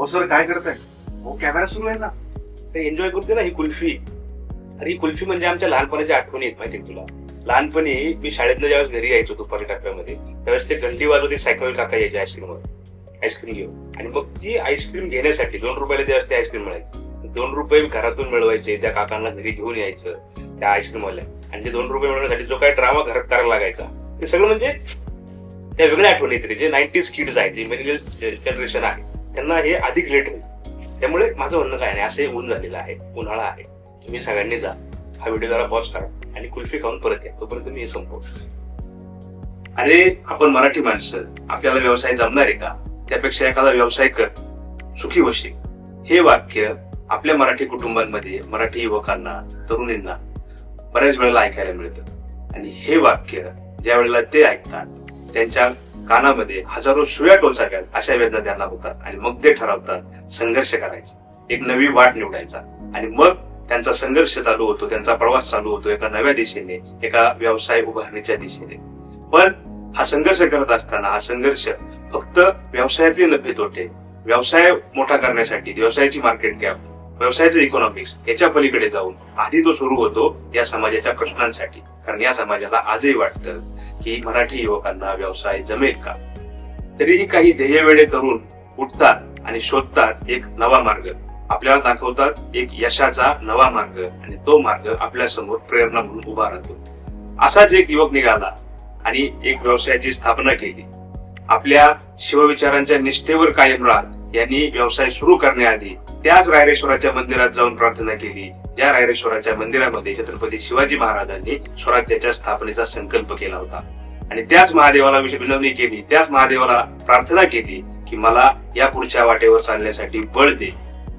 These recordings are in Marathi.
हो सर, काय करताय? हो, कॅमेरा सुरू आहे ना. ते एन्जॉय करते ना ही कुल्फी. अरे ही कुल्फी म्हणजे आमच्या लहानपणाच्या आठवणी आहेत माहिती तुला. लहानपणी मी शाळेतनं ज्यावेळेस घरी यायचो दुपारी टाकल्यामध्ये त्यावेळेस ते घंटी वाजवते सायकल काका यायचे आईस्क्रीम घेऊन. आणि मग ती आईस्क्रीम घेण्यासाठी 2 रुपयाला त्यावेळेस आईस्क्रीम मिळायची. 2 रुपये घरातून मिळवायचे, त्या काकांना घरी घेऊन यायचं त्या आईस्क्रीमवाल्या. आणि ते 2 रुपये मिळवण्यासाठी जो काही ड्रामा घरात करायला लागायचा ते सगळं म्हणजे त्या वेगळ्या आठवणी येते. जे 90s किड्स आहेत, जे मिलेनियल जनरेशन आहे त्यांना हे अधिक लेट होईल. त्यामुळे माझं म्हणणं काय नाही, असं ऊन झालेलं आहे, उन्हाळा आहे, तुम्ही सगळ्यांनी जा, हा व्हिडिओ जरा पॉज करा आणि कुल्फी खाऊन परत या. तोपर्यंत मी हे संपवतो. अरे आपण मराठी माणसं, आपल्याला व्यवसाय जमणार आहे का? त्यापेक्षा एखादा व्यवसाय कर, सुखी होशील. हे वाक्य आपल्या मराठी कुटुंबांमध्ये मराठी युवकांना, तरुणींना बऱ्याच वेळेला ऐकायला मिळतं. आणि हे वाक्य ज्या वेळेला ते ऐकतात त्यांच्या कानामध्ये हजारो शिव्या टोचाव्यात अशा वेदना त्यांना होतात. आणि मग ते ठरवतात संघर्ष करायचा, एक नवी वाट निवडायचा. आणि मग त्यांचा संघर्ष चालू होतो, त्यांचा प्रवास चालू होतो एका नव्या दिशेने, एका व्यवसाय उभारणीच्या दिशेने. पण हा संघर्ष करत असताना हा संघर्ष फक्त व्यवसायाचे नफे तोटे, व्यवसाय मोठा करण्यासाठी व्यवसायाची मार्केट कॅप, व्यवसायाचं इकॉनॉमिक्स याच्या पलीकडे जाऊन आधी तो सुरू होतो या समाजाच्या प्रश्नांसाठी. कारण या समाजाला आजही वाटतं की मराठी युवकांना व्यवसाय जमेल का? तरीही काही ध्येयवेडे तरुण उठतात आणि शोधतात एक नवा मार्ग, आपल्याला दाखवतात एक यशाचा नवा मार्ग. आणि तो मार्ग आपल्या समोर प्रेरणा म्हणून उभा राहतो. असाच एक युवक निघाला आणि एक व्यवसायाची स्थापना केली. आपल्या शिवविचारांच्या निष्ठेवर कायम राहत यांनी व्यवसाय सुरू करण्याआधी त्याच रायरेश्वराच्या मंदिरात जाऊन प्रार्थना केली, ज्या रायरेश्वराच्या मंदिरामध्ये छत्रपती शिवाजी महाराजांनी स्वराज्याच्या स्थापनेचा संकल्प केला होता. आणि त्याच महादेवाला विनवणी केली, त्याच महादेवाला प्रार्थना केली की मला या पुढच्या वाटेवर चालण्यासाठी बळ दे.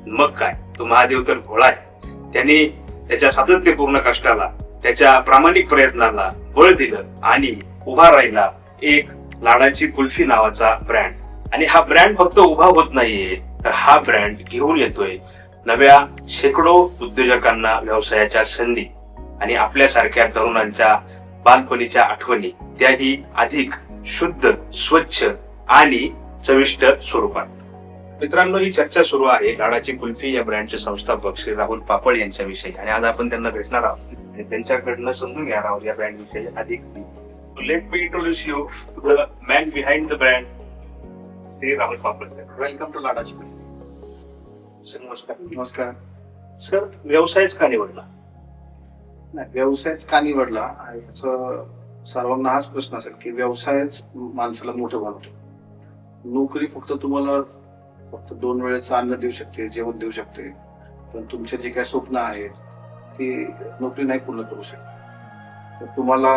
मग काय, तो महादेव तर भोळा आहे. त्यांनी त्याच्या सातत्यपूर्ण कष्टाला, त्याच्या प्रामाणिक प्रयत्नाला बळ दिलं आणि उभा राहिला एक लाडाची कुल्फी नावाचा ब्रँड. आणि हा ब्रँड फक्त उभा होत नाहीये, तर हा ब्रँड घेऊन येतोय नव्या शेकडो उद्योजकांना व्यवसायाच्या संधी आणि आपल्यासारख्या तरुणांच्या बालपणीच्या आठवणी, त्याही अधिक शुद्ध, स्वच्छ आणि चविष्ट स्वरूपात. मित्रांनो, ही चर्चा सुरू आहे लाडाची कुल्फी या ब्रँडचे संस्थापक श्री राहुल पापड यांच्याविषयी. आणि आज आपण त्यांना भेटणार आहोत आणि त्यांच्याकडनं समजून घेणार आहोत या ब्रँड विषयी अधिक. Let me introduce you to the man behind the brand, Shri Rahul Papad. Welcome to लाडाची कुल्फी. सर नमस्कार. नमस्कार सर, व्यवसायच का निवडला? नाही, व्यवसायच का निवडला याचा सर्वांना हाच प्रश्न असेल की व्यवसायच माणसाला मोठं बनवतो. नोकरी फक्त तुम्हाला 2 वेळेचं अन्न देऊ शकते, जेवण देऊ शकते, पण तुमचे जे काही स्वप्न आहेत ती नोकरी नाही पूर्ण करू शकत. तर तुम्हाला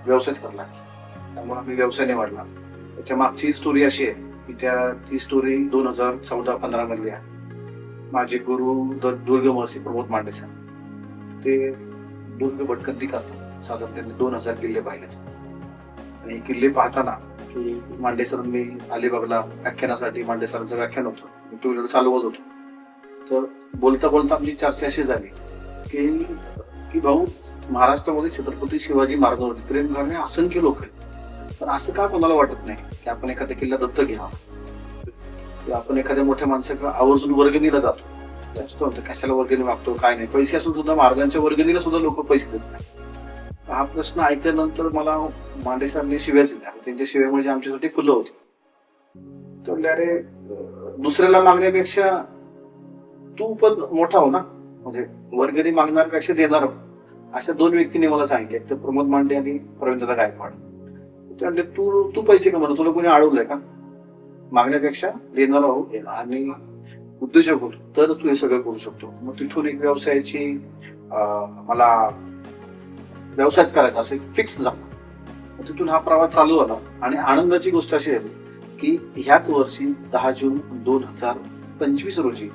व्यवसायच करायला लागेल. त्यामुळे आम्ही व्यवसाय निवडला. त्याच्या मागची स्टोरी अशी आहे की ती स्टोरी 2014-15 मधली आहे. माझे गुरु दुर्ग महर्षी प्रमोद मांडे सर, ते दुर्ग भटकंती करतात. साधारण त्यांनी 2000 किल्ले पाहिलेत. आणि किल्ले पाहताना की मांडे सर, मी अलिबागला व्याख्यानासाठी मांडे सरांचं व्याख्यान होतं, मी 2 व्हीलर चालवत होतो. तर बोलता बोलता आमची चर्चा अशी झाली की भाऊ, महाराष्ट्रामध्ये छत्रपती शिवाजी महाराजांवरती प्रेम करणे असंख्य लोक आहेत, पण असं का कोणाला वाटत नाही की आपण एखाद्या किल्ला दत्तक घ्यावा, किंवा आपण एखाद्या मोठ्या माणसाकडे आवर्जून वर्गणीला जातो. जास्त होतं कशाला वर्गणी मागतो, काय नाही, पैसे असून सुद्धा महाराजांच्या वर्गणीला सुद्धा लोक पैसे देत नाही. हा प्रश्न ऐकल्यानंतर मला मांडे सरांनी शिव्या दिल्या. त्यांच्या शिव्या म्हणजे आमच्यासाठी फुलं होती. तर अरे, दुसऱ्याला मागण्यापेक्षा तू पण मोठा हो ना, म्हणजे वर्गणी मागणाऱ्यापेक्षा देणार. अशा 2 व्यक्तींनी मला सांगितले, तर प्रमोद मांडे आणि प्रवीणदादा गायकवाड. ते म्हणले तू पैसे कमवणार, तुला कोणी अडवलंय का? मागण्यापेक्षा देणार हो आणि उद्योजक होतो तरच तू हे सगळं करू शकतो. मग तिथून एक व्यवसायाची मला व्यवसायच करायचा असं फिक्स झालं. तिथून हा प्रवास चालू झाला. आणि आनंदाची गोष्ट अशी आहे की ह्याच वर्षी 10 जून 2025 रोजी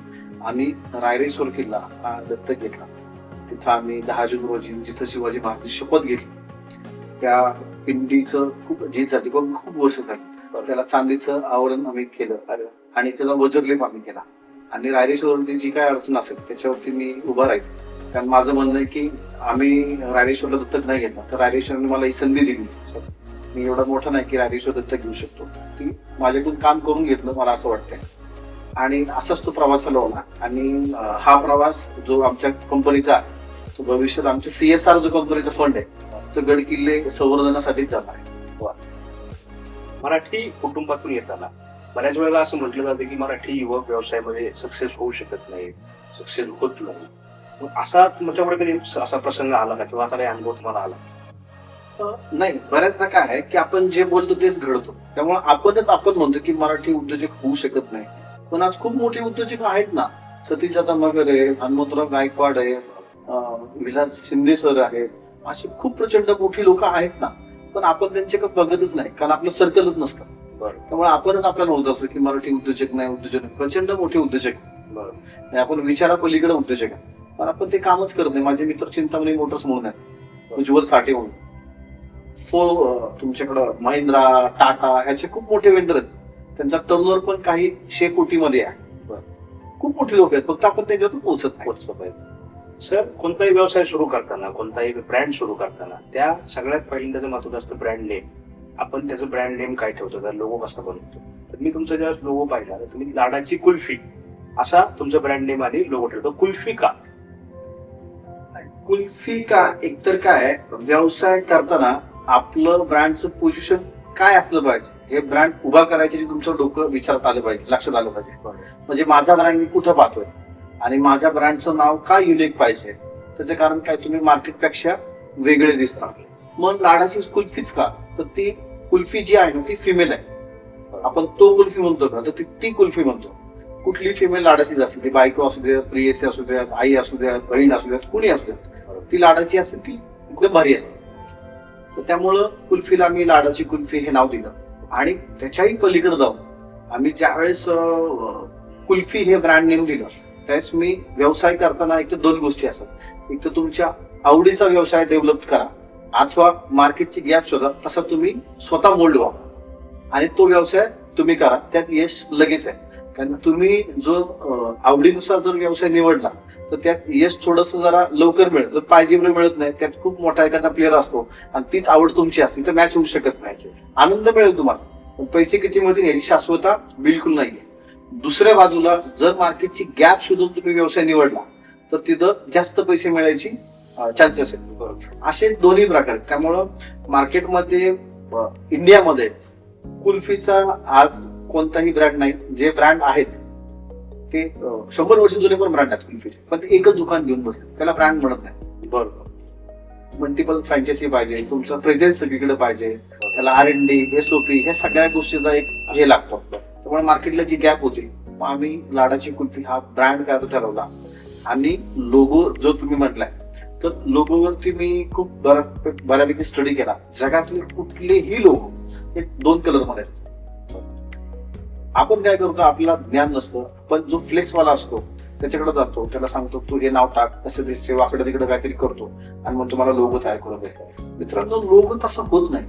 आम्ही रायरेश्वर किल्ला हा दत्तक घेतला. तिथं आम्ही 10 जून रोजी जिथं शिवाजी महाराज शपथ घेतली त्या पिंडीचं खूप झीज झाली, पण खूप वर्ष झाली. त्याला चांदीचं आवरण आम्ही केलं आणि त्याला वज्रलेप आम्ही केला. आणि रायरेश्वरवरती जी काय अडचण असेल त्याच्यावरती मी उभा राहील. कारण माझं म्हणणं आहे की आम्ही रायरेश्वरला दत्तक नाही घेतला, तर रायरेश्वरने मला ही संधी दिली. मी एवढा मोठा नाही की रायरेश्वर दत्तक घेऊ शकतो. ती माझ्याकडून काम करून घेतलं, मला असं वाटतंय. आणि असाच तो प्रवास चालवला. आणि हा प्रवास जो आमच्या कंपनीचा आहे तो भविष्यात आमच्या CSR जो कंपनीचा फंड आहे तो गड किल्ले संवर्धनासाठीच जाणार आहे. मराठी कुटुंबातून येताना बऱ्याच वेळेला असं म्हटलं जातं की मराठी युवक व्यवसायामध्ये सक्सेस होऊ शकत नाही, सक्सेस होत नाही. मग असा तुमच्याकडे कधी असा प्रसंग आला का किंवा असा काही अनुभव तुम्हाला आला? नाही, बऱ्याचदा काय आहे की आपण जे बोलतो तेच घडतो. त्यामुळे आपण म्हणतो की मराठी उद्योजक होऊ शकत नाही, पण आज खूप मोठे उद्योजक आहेत ना. सतीश मगर आहे, हनुमंतराव गायकवाड आहे, विलास शिंदे सर आहेत, अशी खूप प्रचंड मोठी लोक आहेत ना. पण आपण त्यांच्याकडे बघतच नाही, कारण आपलं सर्कलच नसतं. त्यामुळे आपणच आपल्याला होत असतो की मराठी उद्योजक नाही. प्रचंड मोठे उद्योजक आहे, आपण विचारापलीकडे उद्योजक आहे, पण आपण ते कामच करत नाही. माझे मित्र चिंतामणी मोटर्स म्हणून आहेत, उज्ज्वल साठे म्हणून, तुमच्याकडं महिंद्रा, टाटा ह्याचे खूप मोठे वेंडर आहेत. त्यांचा टर्नओव्हर पण काही 100 कोटीमध्ये आहे. खूप मोठे लोक आहेत, फक्त आपण त्याच्यातून पोहोचत पाहिजे. सर, कोणताही व्यवसाय सुरू करताना, कोणताही ब्रँड सुरू करताना त्या सगळ्यात पहिल्यांदा त्याचं महत्त्वाचं असतं ब्रँड नेम. आपण त्याचं ब्रँड नेम काय ठेवतो, तर लोगो कसा बनवतो. तर मी तुमचा जेव्हा लोगो पाहिला तर तुम्ही लाडाची कुल्फी असा तुमचा ब्रँड नेम आणि लोगो ठेवतो. कुल्फी का? कुल्फी का, एकतर काय व्यवसाय करताना आपलं ब्रँडचं पोझिशन काय असलं पाहिजे, हे ब्रँड उभा करायचे तुमचं डोकं विचारात आलं पाहिजे, लक्षात आलं पाहिजे. म्हणजे माझा ब्रँड मी कुठं पाहतोय आणि माझ्या ब्रँडचं नाव का युनिक पाहिजे. त्याचं कारण काय, तुम्ही मार्केटपेक्षा वेगळे दिसता. मग लाडाची कुल्फीच का, तर ती कुल्फी जी आहे ना ती फिमेल आहे. आपण तो कुल्फी म्हणतो का, तर ती कुल्फी म्हणतो. कुठली फिमेल लाडाचीच असते, ती बायको असू द्या, प्रियसी असू द्यात, आई असू द्यात, बहीण असू द्यात, कुणी असू द्यात, ती लाडाची असते, ती एकदम भारी असते. तर त्यामुळं कुल्फीला आम्ही लाडाची कुल्फी हे नाव दिलं. आणि त्याच्याही पलीकडे जाऊन आम्ही ज्यावेळेस कुल्फी हे ब्रँड नेम दिलं त्यावेळेस मी व्यवसाय करताना एक तर 2 गोष्टी असतात. एक तर तुमच्या आवडीचा व्यवसाय डेव्हलप करा अथवा मार्केटची गॅप शोधा, तसा तुम्ही स्वतः मोल्ड व्हा आणि तो व्यवसाय तुम्ही करा. त्यात यश लगेच आहे. कारण तुम्ही जो आवडीनुसार जर व्यवसाय निवडला तर त्यात यश थोडस जरा लवकर मिळेल, तर पाहिजे मिळत नाही. त्यात खूप मोठा एखादा प्लेअर असतो आणि तीच आवड तुमची असते तर मॅच होऊ शकत नाही. आनंद मिळेल तुम्हाला, पण पैसे किती मिळतील याची शाश्वता बिलकुल नाहीये. दुसऱ्या बाजूला जर मार्केटची गॅप शोधून तुम्ही व्यवसाय निवडला तर तिथं जास्त पैसे मिळायची चान्सेस आहेत. असे दोन्ही प्रकार आहेत. त्यामुळं मार्केटमध्ये इंडियामध्ये कुल्फीचा आज कोणताही ब्रँड नाही. जे ब्रँड आहेत ते 100 वर्ष जुने पण ब्रँड आहेत कुल्फीचे, पण ते एकच दुकान घेऊन बसले, त्याला ब्रँड म्हणत नाही. बरोबर. मल्टिपल फ्रँचायसी पाहिजे, तुमचं प्रेझेन्स सगळीकडे पाहिजे, त्याला R&D, SOP ह्या सगळ्या गोष्टीचा एक हे लागतो. त्यामुळे मार्केटला जी गॅप होती, मग आम्ही लाडाची कुल्फी हा ब्रँड करायचा ठरवला. आणि लोगो जो तुम्ही म्हटलाय, तर लोगोवरती मी खूप बऱ्यापैकी स्टडी केला. जगातले कुठलेही लोगो हे 2 कलरमध्ये आहेत. आपण काय करतो, आपल्याला ज्ञान नसतं, पण जो फ्लेक्सवाला असतो त्याच्याकडे जातो, त्याला सांगतो तू हे नाव टाक, कसं दिसते, वाकडं तिकडे काहीतरी करतो आणि मग तुम्हाला लोगो तयार करून देतो. मित्रांनो, लोगो तसं होत नाही.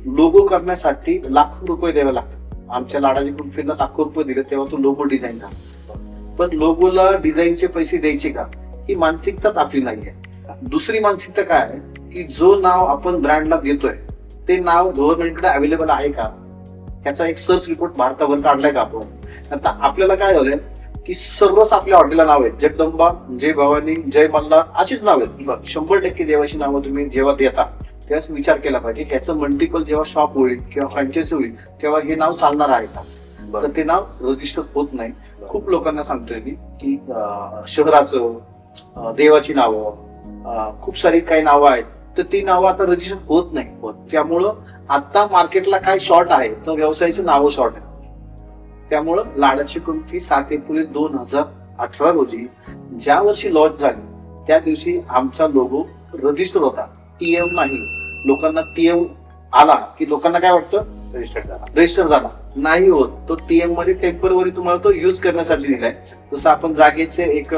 लोगो करण्यासाठी लाखो रुपये द्यावे लागतात. आमच्या लाडाची कुल्फीला लाखो रुपये दिले तेव्हा तो लोगो डिझाईन झाला. पण लोगोला डिझाईनचे पैसे द्यायचे का, ही मानसिकताच आपली नाहीये. दुसरी मानसिकता काय आहे की जो नाव आपण ब्रँडला देतोय ते नाव गव्हर्नमेंटकडे अवेलेबल आहे का, ह्याचा एक सर्च रिपोर्ट भारतावर काढलाय का आपण. आता आपल्याला काय झालंय की सर्वच आपल्या हॉटेलला नाव आहेत, जगदंबा, जय भवानी, जय मल्हार अशीच नाव आहेत. 100% देवाची नावं तुम्ही जेव्हा देता त्याच विचार केला पाहिजे, ह्याचं मल्टिपल जेव्हा शॉप होईल किंवा फ्रँचायझी होईल तेव्हा हे नाव चालणार आहे का. तर ते नाव रजिस्टर होत नाही. खूप लोकांना सांगतोय मी की शहराचं, देवाची नावं, खूप सारी काही नावं आहेत, तर ती नावं आता रजिस्टर होत नाही. त्यामुळं आता मार्केटला काय शॉर्ट आहे, तर व्यवसायाची नावं शॉर्ट आहे. त्यामुळं लाडाची कुल्फी 7 एप्रिल 2018 रोजी ज्या वर्षी लॉन्च झाली त्या दिवशी आमचा लोगो रजिस्टर होता, TM नाही. लोकांना TM आला की लोकांना काय वाटतं, रजिस्टर झाला. नाही होत. तो TM मध्ये टेम्पररी तुम्हाला तो युज करण्यासाठी दिलाय. जसं आपण जागेचे एक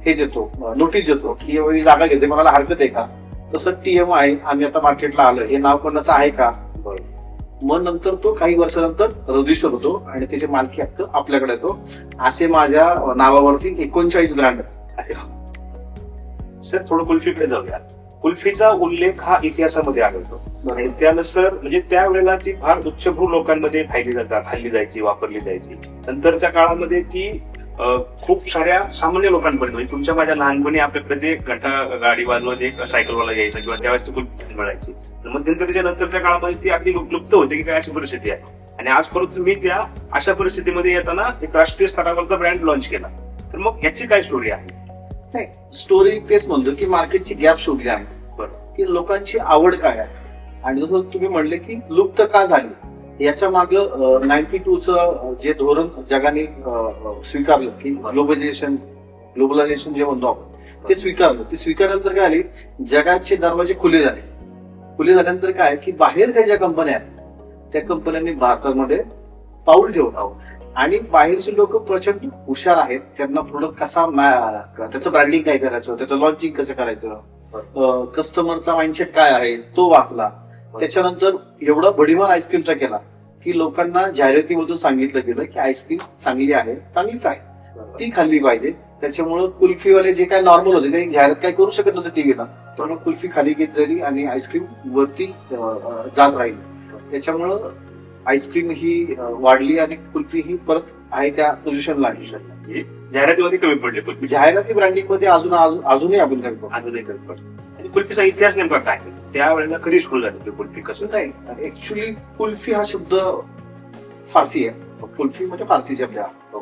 हे देतो, नोटीस देतो की एवढी जागा घेते, कोणाला हरकत आहे का, तसं TM आहे, आम्ही आता मार्केटला आलोय, हे नाव कोणाचं आहे का. मग नंतर तो काही वर्षानंतर रजिस्टर होतो आणि त्याचे मालकी हक्क आपल्याकडे येतो. असे माझ्या नावावरती 39 ब्रँड आहेत. सर, थोडं कुल्फीकडे जाऊया. कुल्फीचा उल्लेख हा इतिहासामध्ये आढळतो. आणि त्यानुसार म्हणजे त्यावेळेला ती फार उच्चभ्रू लोकांमध्ये खाल्ली जायची, वापरली जायची. नंतरच्या काळामध्ये ती खूप साऱ्या सामान्य लोकांपर्यंत म्हणजे तुमच्या माझ्या लहानपणी आपल्याकडे ते घंटा गाडी वाजवत एक सायकलवाला यायचा किंवा त्यावेळेस ती खूप मिळायची. मध्यंतरीच्या नंतरच्या काळामध्ये ती अगदी लुप्त होते की काय अशी परिस्थिती आहे. आणि आज परत तुम्ही त्या अशा परिस्थितीमध्ये येताना एक राष्ट्रीय स्तरावरचा ब्रँड लॉन्च केला. तर मग याची काय स्टोरी आहे? नाही, स्टोरी तेच म्हणतो की मार्केटची गॅप शोधली आहे. बरं. की लोकांची आवड काय आहे आणि जसं तुम्ही म्हणले की लुप्त का झाली याच्या मागं 92चं जे धोरण जगाने स्वीकारलं की ग्लोबलायझेशन जे म्हणतो आपण ते स्वीकारलं. ते स्वीकारल्यानंतर काय आली, जगाचे दरवाजे खुले झाले. खुले झाल्यानंतर काय की बाहेरच्या ज्या कंपन्या आहेत त्या कंपन्यांनी भारतामध्ये पाऊल ठेवलं आणि बाहेरचे लोक प्रचंड हुशार आहेत. त्यांना प्रोडक्ट कसा त्याचं ब्रँडिंग काय करायचं, त्याचं लॉन्चिंग कसं करायचं, कस्टमरचा माइंडसेट काय आहे तो वाचला. त्याच्यानंतर एवढा भडीमार आईस्क्रीमचा केला की लोकांना जाहिरातीमधून सांगितलं गेलं की आईस्क्रीम चांगली आहे, चांगलीच आहे, ती खाल्ली पाहिजे. त्याच्यामुळं कुल्फीवाले जे काय नॉर्मल होते ते जाहिरात काय करू शकत नव्हते टीव्हीला, त्यामुळे कुल्फी खाली घेत झाली आणि आईस्क्रीम वरती जात राहील. त्याच्यामुळं आईस्क्रीम ही वाढली आणि कुल्फी ही परत आहे त्या पोझिशनला आली. जाहिरातीमध्ये कमी पडले कुल्फी, जाहिराती ब्रँडिंग मध्ये अजूनही आपण कमी पडतो. अजूनही कमी पडले. आणि कुल्फीचा इतिहास नेमका काय, त्यावेळेला कधी सुरू झाली कुल्फी? कसं नाही, ऍक्च्युली कुल्फी हा शब्द फारसी आहे. कुल्फी म्हणजे फारसी शब्द आहे.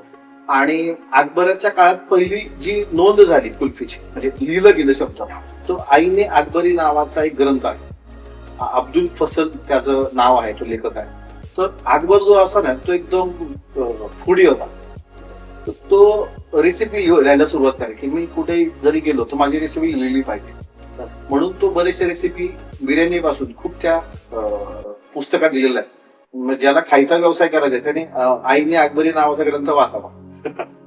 आणि अकबराच्या काळात पहिली जी नोंद झाली कुल्फीची म्हणजे लिहिलं गेलं शब्द तो आईने अकबरी नावाचा एक ग्रंथ आहे. अब्दुल फसल त्याचं नाव आहे, तो लेखक आहे. तर अकबर जो असा ना तो एकदम फूडी होता. तर तो रेसिपी लिहायला सुरुवात करे की मी कुठे जरी गेलो तर माझी रेसिपी लिहिली पाहिजे. म्हणून तो बरेचशे रेसिपी बिर्याणी पासून खूप त्या पुस्तकात दिलेला आहे. ज्याला खायचा व्यवसाय करायचा आहे त्याने आईने अकबरी नावाचा ग्रंथ वाचावा,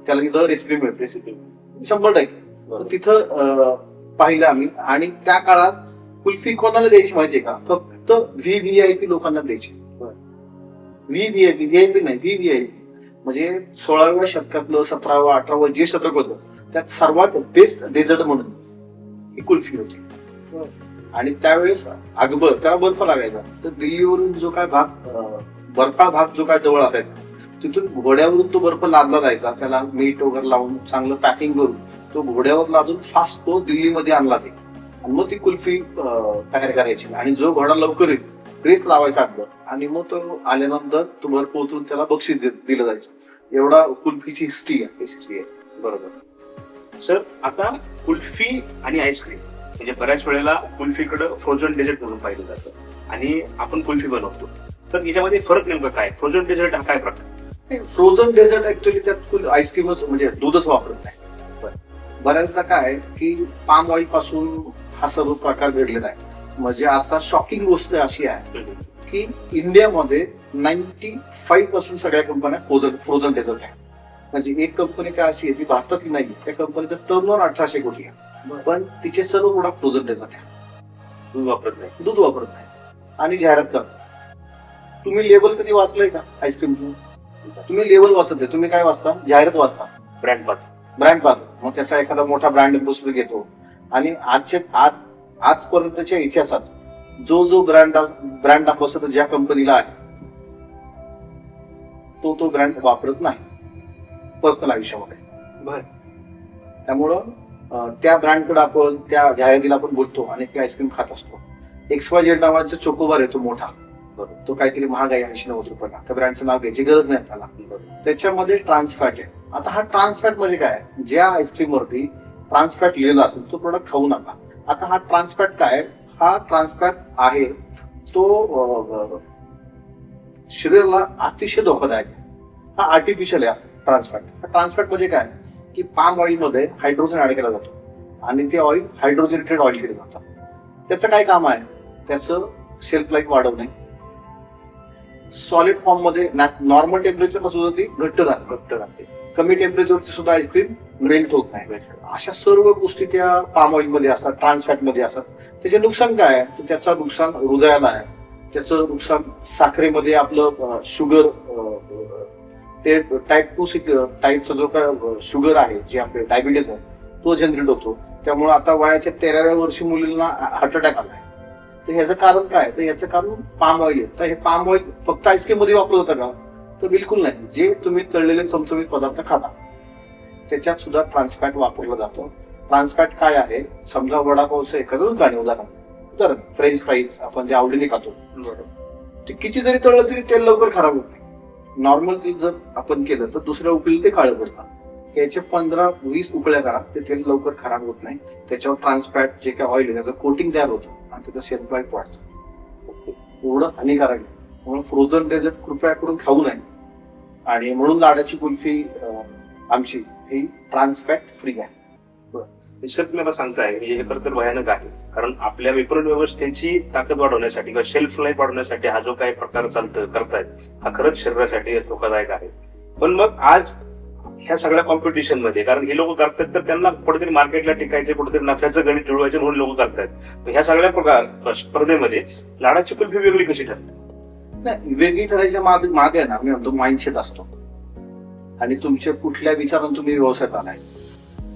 त्याला तिथं रेसिपी मिळते 100%. तर तिथं पाहिलं आम्ही. आणि त्या काळात कुल्फी कोणाला द्यायची माहितीये का? फक्त व्हीव्हीआयपी लोकांना द्यायची. व्हीव्हीआयपी नाही, व्हीव्हीआयपी म्हणजे 16व्या शतकातलं 17वा 18वं जे शतक होतं त्यात सर्वात बेस्ट डेझर्ट म्हणून ही कुल्फी होती. आणि त्यावेळेस अकबर त्याला बर्फ लागायचा. तर दिल्लीवरून जो काय बर्फाळ भाग जो काय जवळ असायचा तिथून घोड्यावरून तो बर्फ लादला जायचा. त्याला मीठ वगैरे लावून चांगलं पॅकिंग करून तो घोड्यावर लादून फास्ट तो दिल्लीमध्ये आणला जाईल आणि मग ती कुल्फी तयार करायची. आणि जो घोडा लवकर येईल रेस लावायचा अकबर आणि मग तो आल्यानंतर तो बर्फ उतरून त्याला बक्षीस दिलं जायचं. एवढा कुल्फीची हिस्ट्री आहे. बरोबर सर. आता कुल्फी आणि आईस्क्रीम म्हणजे बऱ्याच वेळेला कुल्फीकडे फ्रोझन डेझर्ट म्हणून पाहिलं जातं आणि आपण कुल्फी बनवतो. तर याच्यामध्ये फरक नेमका काय? फ्रोझन डेझर्ट हा काय प्रकार? फ्रोझन डेझर्ट ऍक्च्युअली त्यात आईस्क्रीमच म्हणजे दूधच वापरत नाही. बऱ्याचदा काय की पाम ऑइल पासून हा सर्व प्रकार घडलेला आहे. म्हणजे आता शॉकिंग गोष्ट अशी आहे की इंडियामध्ये 95% सगळ्या कंपन्या फ्रोझन डेझर्ट आहे. म्हणजे एक कंपनी काय अशी आहे ती भारतातली नाही, त्या कंपनीचं टर्नओव्हर 1800 कोटी आहे, पण तिचे सर्व प्रोडक्ट फ्रोझन डेझर्ट आहे. दूध वापरत नाही आणि जाहिरात करतात. तुम्ही लेबल कधी वाचलंय का आईस्क्रीम? तुम्ही लेबल वाचत नाही, तुम्ही काय वाचता? जाहिरात वाचता, ब्रँड पाहतो. मग त्याचा एखादा मोठा ब्रँड अँबॅसेडर घेतो आणि आजपर्यंतच्या इतिहासात जो ब्रँड अँबॅसेडर ज्या कंपनीला आहे तो ब्रँड वापरत नाही पर्सनल आयुष्यामध्ये. त्यामुळं त्या ब्रँडकडे आपण त्या जाहिरातीला आपण बोलतो आणि ती आईस्क्रीम खात असतो. XYZ नावाचा चोकोबार येतो मोठा, तो काहीतरी महाग आहे 80-90 रुपयाला. त्या ब्रँडचं नाव घ्यायची गरज नाही त्याला. त्याच्यामध्ये ट्रान्सफॅट आहे. आता हा ट्रान्सफॅट म्हणजे काय? ज्या आईस्क्रीम वरती ट्रान्सफॅट लिहिलेला असेल तो प्रोडक्ट खाऊ नका. आता हा ट्रान्सफॅट काय? हा ट्रान्सफॅट आहे तो शरीराला अतिशय धोकादायक आहे. हा आर्टिफिशियल आहे ट्रान्सफॅट. हा ट्रान्सफॅट म्हणजे काय की पाम ऑइल मध्ये हायड्रोजन ऍड केला जातो आणि ते ऑइल हायड्रोजनेटेड ऑइल केलं जातं. त्याचं काय काम आहे? त्याचं शेल्फ लाईफ वाढवणे, सॉलिड फॉर्म मध्ये नॉर्मल टेम्परेचरला सुद्धा ती घट्ट राहते, कमी टेम्परेचरची सुद्धा आईस्क्रीम मेल्ट होत नाही. अशा सर्व गोष्टी त्या पाम ऑइल मध्ये असतात, ट्रान्सफॅट मध्ये असतात. त्याचे नुकसान काय आहे? तर त्याचं नुकसान हृदयाला आहे, त्याचं नुकसान साखरेमध्ये आपलं शुगर टाईप 2 टाईपचा जो काय शुगर आहे जे आपले डायबिटीज आहे तो जनरेट होतो. त्यामुळे आता वयाच्या 13व्या वर्षी मुलींना हार्ट अटॅक आलाय. तर ह्याचं कारण काय? तर याचं कारण पाम ऑइल आहे. तर हे पाम ऑइल फक्त आईस्क्रीम मध्ये वापरलं जातं का? तर बिलकुल नाही. जे तुम्ही तळलेले चमचमीत पदार्थ खाता त्याच्यात सुद्धा ट्रान्सफॅट वापरलं जातं. ट्रान्सफॅट काय आहे? समजा वडापावचं एखादं उदाहरण फ्रेंच फ्राईज आपण जे आवडीने खातो, ते किती जरी तळलं तरी तेल लवकर खराब होत नाही. नॉर्मल तेल जर आपण केलं तर दुसऱ्या उकळीला ते काळं पडतं. याचे 15-20 उकळ्या करा, ते तेल लवकर खराब होत नाही. त्याच्यावर ट्रान्सफॅट जे काय ऑइल आहे त्याचं कोटिंग तयार होतं आणि त्याचं शेल्फ लाईफ वाढतं. एवढं हानिकारक आहे. म्हणून फ्रोझन डेझर्ट कृपया करून खाऊ नये. आणि म्हणून लाडाची कुल्फी आमची ही ट्रान्सफॅट फ्री आहे. सर तुम्ही मला सांगताय की हे खरं तर भयानक आहे, कारण आपल्या विपणन व्यवस्थेची ताकद वाढवण्यासाठी किंवा शेल्फ लाईफ वाढवण्यासाठी हा जो काही प्रकार करतायत हा खरंच शरीरासाठी धोकादायक आहे. पण मग आज ह्या सगळ्या कॉम्पिटिशन मध्ये, कारण हे लोक करतात तर त्यांना कुठेतरी मार्केटला टिकायचे, कुठेतरी नफ्याचं गणित जुळवायचे म्हणून लोक करतायत. ह्या सगळ्या प्रकार स्पर्धेमध्ये लाडाची कुल्फी वेगळी कशी ठरते? नाही, वेगळी ठरायच्या मागे आहे ना, मी म्हणतो माइंडसेट असतो आणि तुमच्या कुठल्या विचारांनी तुम्ही व्यवसायात आलाय.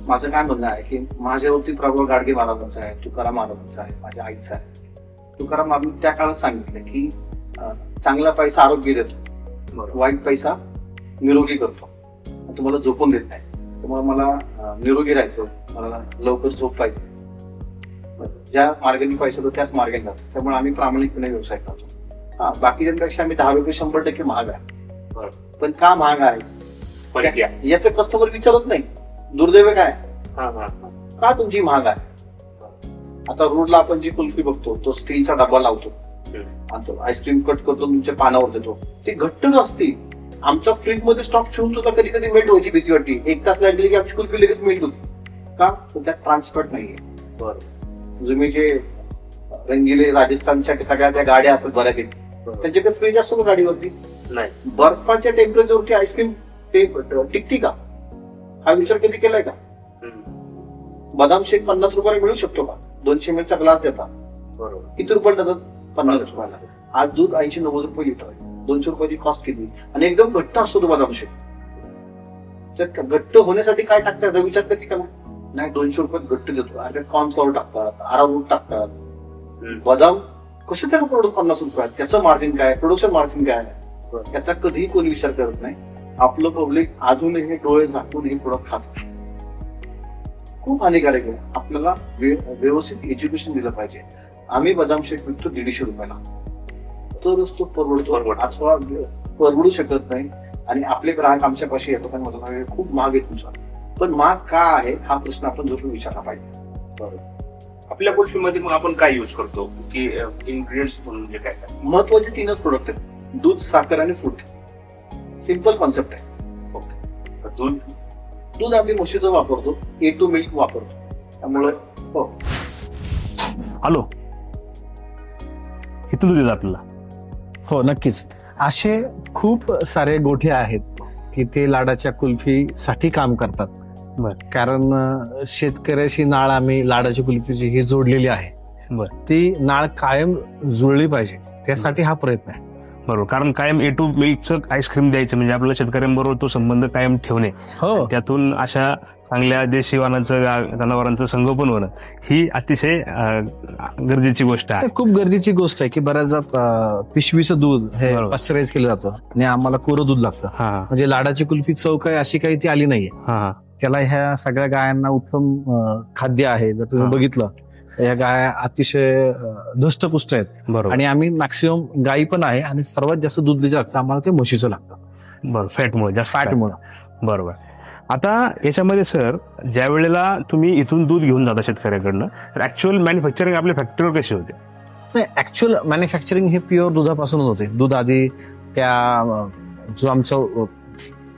माझं काय म्हणणं आहे की माझ्यावरती प्रभाव गाडगे महाराजांचा आहे, तुकाराम महाराजांचा आहे, माझ्या आईचा आहे. तुकाराम महाराजांनी त्या काळात सांगितलं की चांगला पैसा आरोग्य देतो, वाईट पैसा निरोगी करतो, तुम्हाला झोपून देत नाही. त्यामुळे मला निरोगी राहायचं, मला लवकर झोप पाहिजे. ज्या मार्गाने पैसा होतो त्याच मार्गाने जातो. त्यामुळे आम्ही प्रामाणिकपणे व्यवसाय करतो. हा, बाकीच्यांपेक्षा आम्ही 10 रुपये 100% महाग आहे. पण का महाग आहे याचं कस्टमर विचारत नाही. दुर्दैव काय का तुमची महाग आहे? आता रोडला आपण जी कुल्फी बघतो तो स्टीलचा डबा लावतो आणि तो आईस्क्रीम कट करतो, तुमच्या पानावर देतो, ते घट्टच असते. आमच्या फ्रीज मध्ये स्टॉक ठेवून सुद्धा कधी कधी मेल्ट व्हायची भीती वाटते. 1 तास लाईट गेली की आमची कुल्फी लगेच मेल्ट होती. का? तर त्यात ट्रान्सफर नाहीये. तुम्ही जे रंगिले राजस्थानच्या सगळ्या त्या गाड्या असतात बऱ्यापैकी, त्यांच्याकडे फ्रीज असतो का गाडीवरती? नाही. बर्फाच्या टेम्परेचरवरती आईस्क्रीम टिकती का? हा विचार कधी केलाय का? बदाम शेक 50 रुपयाला मिळू शकतो का? 200 ml चा ग्लास देतात, बरोबर, किती रुपये देतात? 50 रुपयाला. आज दूध 80-90 रुपये लिटर आहे. 200 रुपयाची कॉस्ट किती? आणि एकदम घट्ट असतो तो बदाम शेक. तर घट्ट होण्यासाठी काय टाकतात याचा विचार कधी केला नाही? 200 रुपयात घट्ट देतो, अरे कॉर्नफ्लॉवर टाकतात, अरारोट टाकतात. बदाम कसं त्याला प्रोडक्ट 50 रुपयात? त्याचं मार्जिन काय, प्रोडक्शन मार्जिन काय आहे, त्याचा कधीही कोणी विचार करत नाही. आपलं पब्लिक अजूनही डोळे झाकून हे प्रोडक्ट खात. खूप हानिकारक आहे. आपल्याला व्यवस्थित एज्युकेशन दिलं पाहिजे. आम्ही बदाम शेक विकतो 150 रुपयाला, तरच तो परवडतो. अथवा परवडू शकत नाही. आणि आपले ग्राहक आमच्यापाशी येतो पण म्हणतात खूप महाग आहे तुमचा. पण महाग का आहे हा प्रश्न आपण जरूर विचारला पाहिजे. बरोबर. आपल्या कुल्फीमध्ये मग आपण काय यूज करतो की इन्ग्रेडियंट्स म्हणजे काय? महत्वाचे 3च प्रोडक्ट आहेत: दूध, साखर आणि फ्रूट. सिंपल कॉन्सेप्ट आहे. दूध आम्ही म्हशीचं वापरतो, A2 मिल्क वापरतो. त्यामुळे आलो इथं दूध येतं आपल्याला. हो, नक्कीच. असे खूप सारे गोठे आहेत की ते लाडाच्या कुल्फीसाठी काम करतात. कारण शेतकऱ्याची नाळ आम्ही लाडाची कुल्फीची ही जोडलेली आहे. ती नाळ कायम जुळली पाहिजे, त्यासाठी हा प्रयत्न आहे. बरोबर. कारण कायम A2 मिल्कचं आईस्क्रीम द्यायचं म्हणजे आपल्याला शेतकऱ्यांबरोबर तो संबंध कायम ठेवणे, त्यातून अशा चांगल्या देशी वाहनाचं जनावरांचं संगोपन होणं ही अतिशय गरजेची गोष्ट आहे. खूप गरजेची गोष्ट आहे की बऱ्याचदा पिशवीचं दूध हे पाश्चराईज केलं जातं आणि आम्हाला कोरं दूध लागतं. म्हणजे लाडाची कुल्फी चव काय अशी काही ती आली नाहीये. त्याला ह्या सगळ्या गायांना उत्तम खाद्य आहे. जर तुम्ही बघितलं या गाया अतिशय धष्टपुष्ट आहेत. बरोबर. आणि आम्ही मॅक्सिमम गायी पण आहे आणि सर्वात जास्त दूध जे लागतं आम्हाला ते म्हशीचं लागतं. बरोबर. फॅटमुळे. बरोबर. आता याच्यामध्ये सर, ज्या वेळेला तुम्ही इथून दूध घेऊन जाता शेतकऱ्याकडनं, तर ऍक्च्युअल मॅन्युफॅक्चरिंग आपल्या फॅक्टरीवर कशी होते? नाही, ऍक्च्युअल मॅन्युफॅक्चरिंग हे प्युअर दुधापासून होते. दूध आधी त्या जो आमचा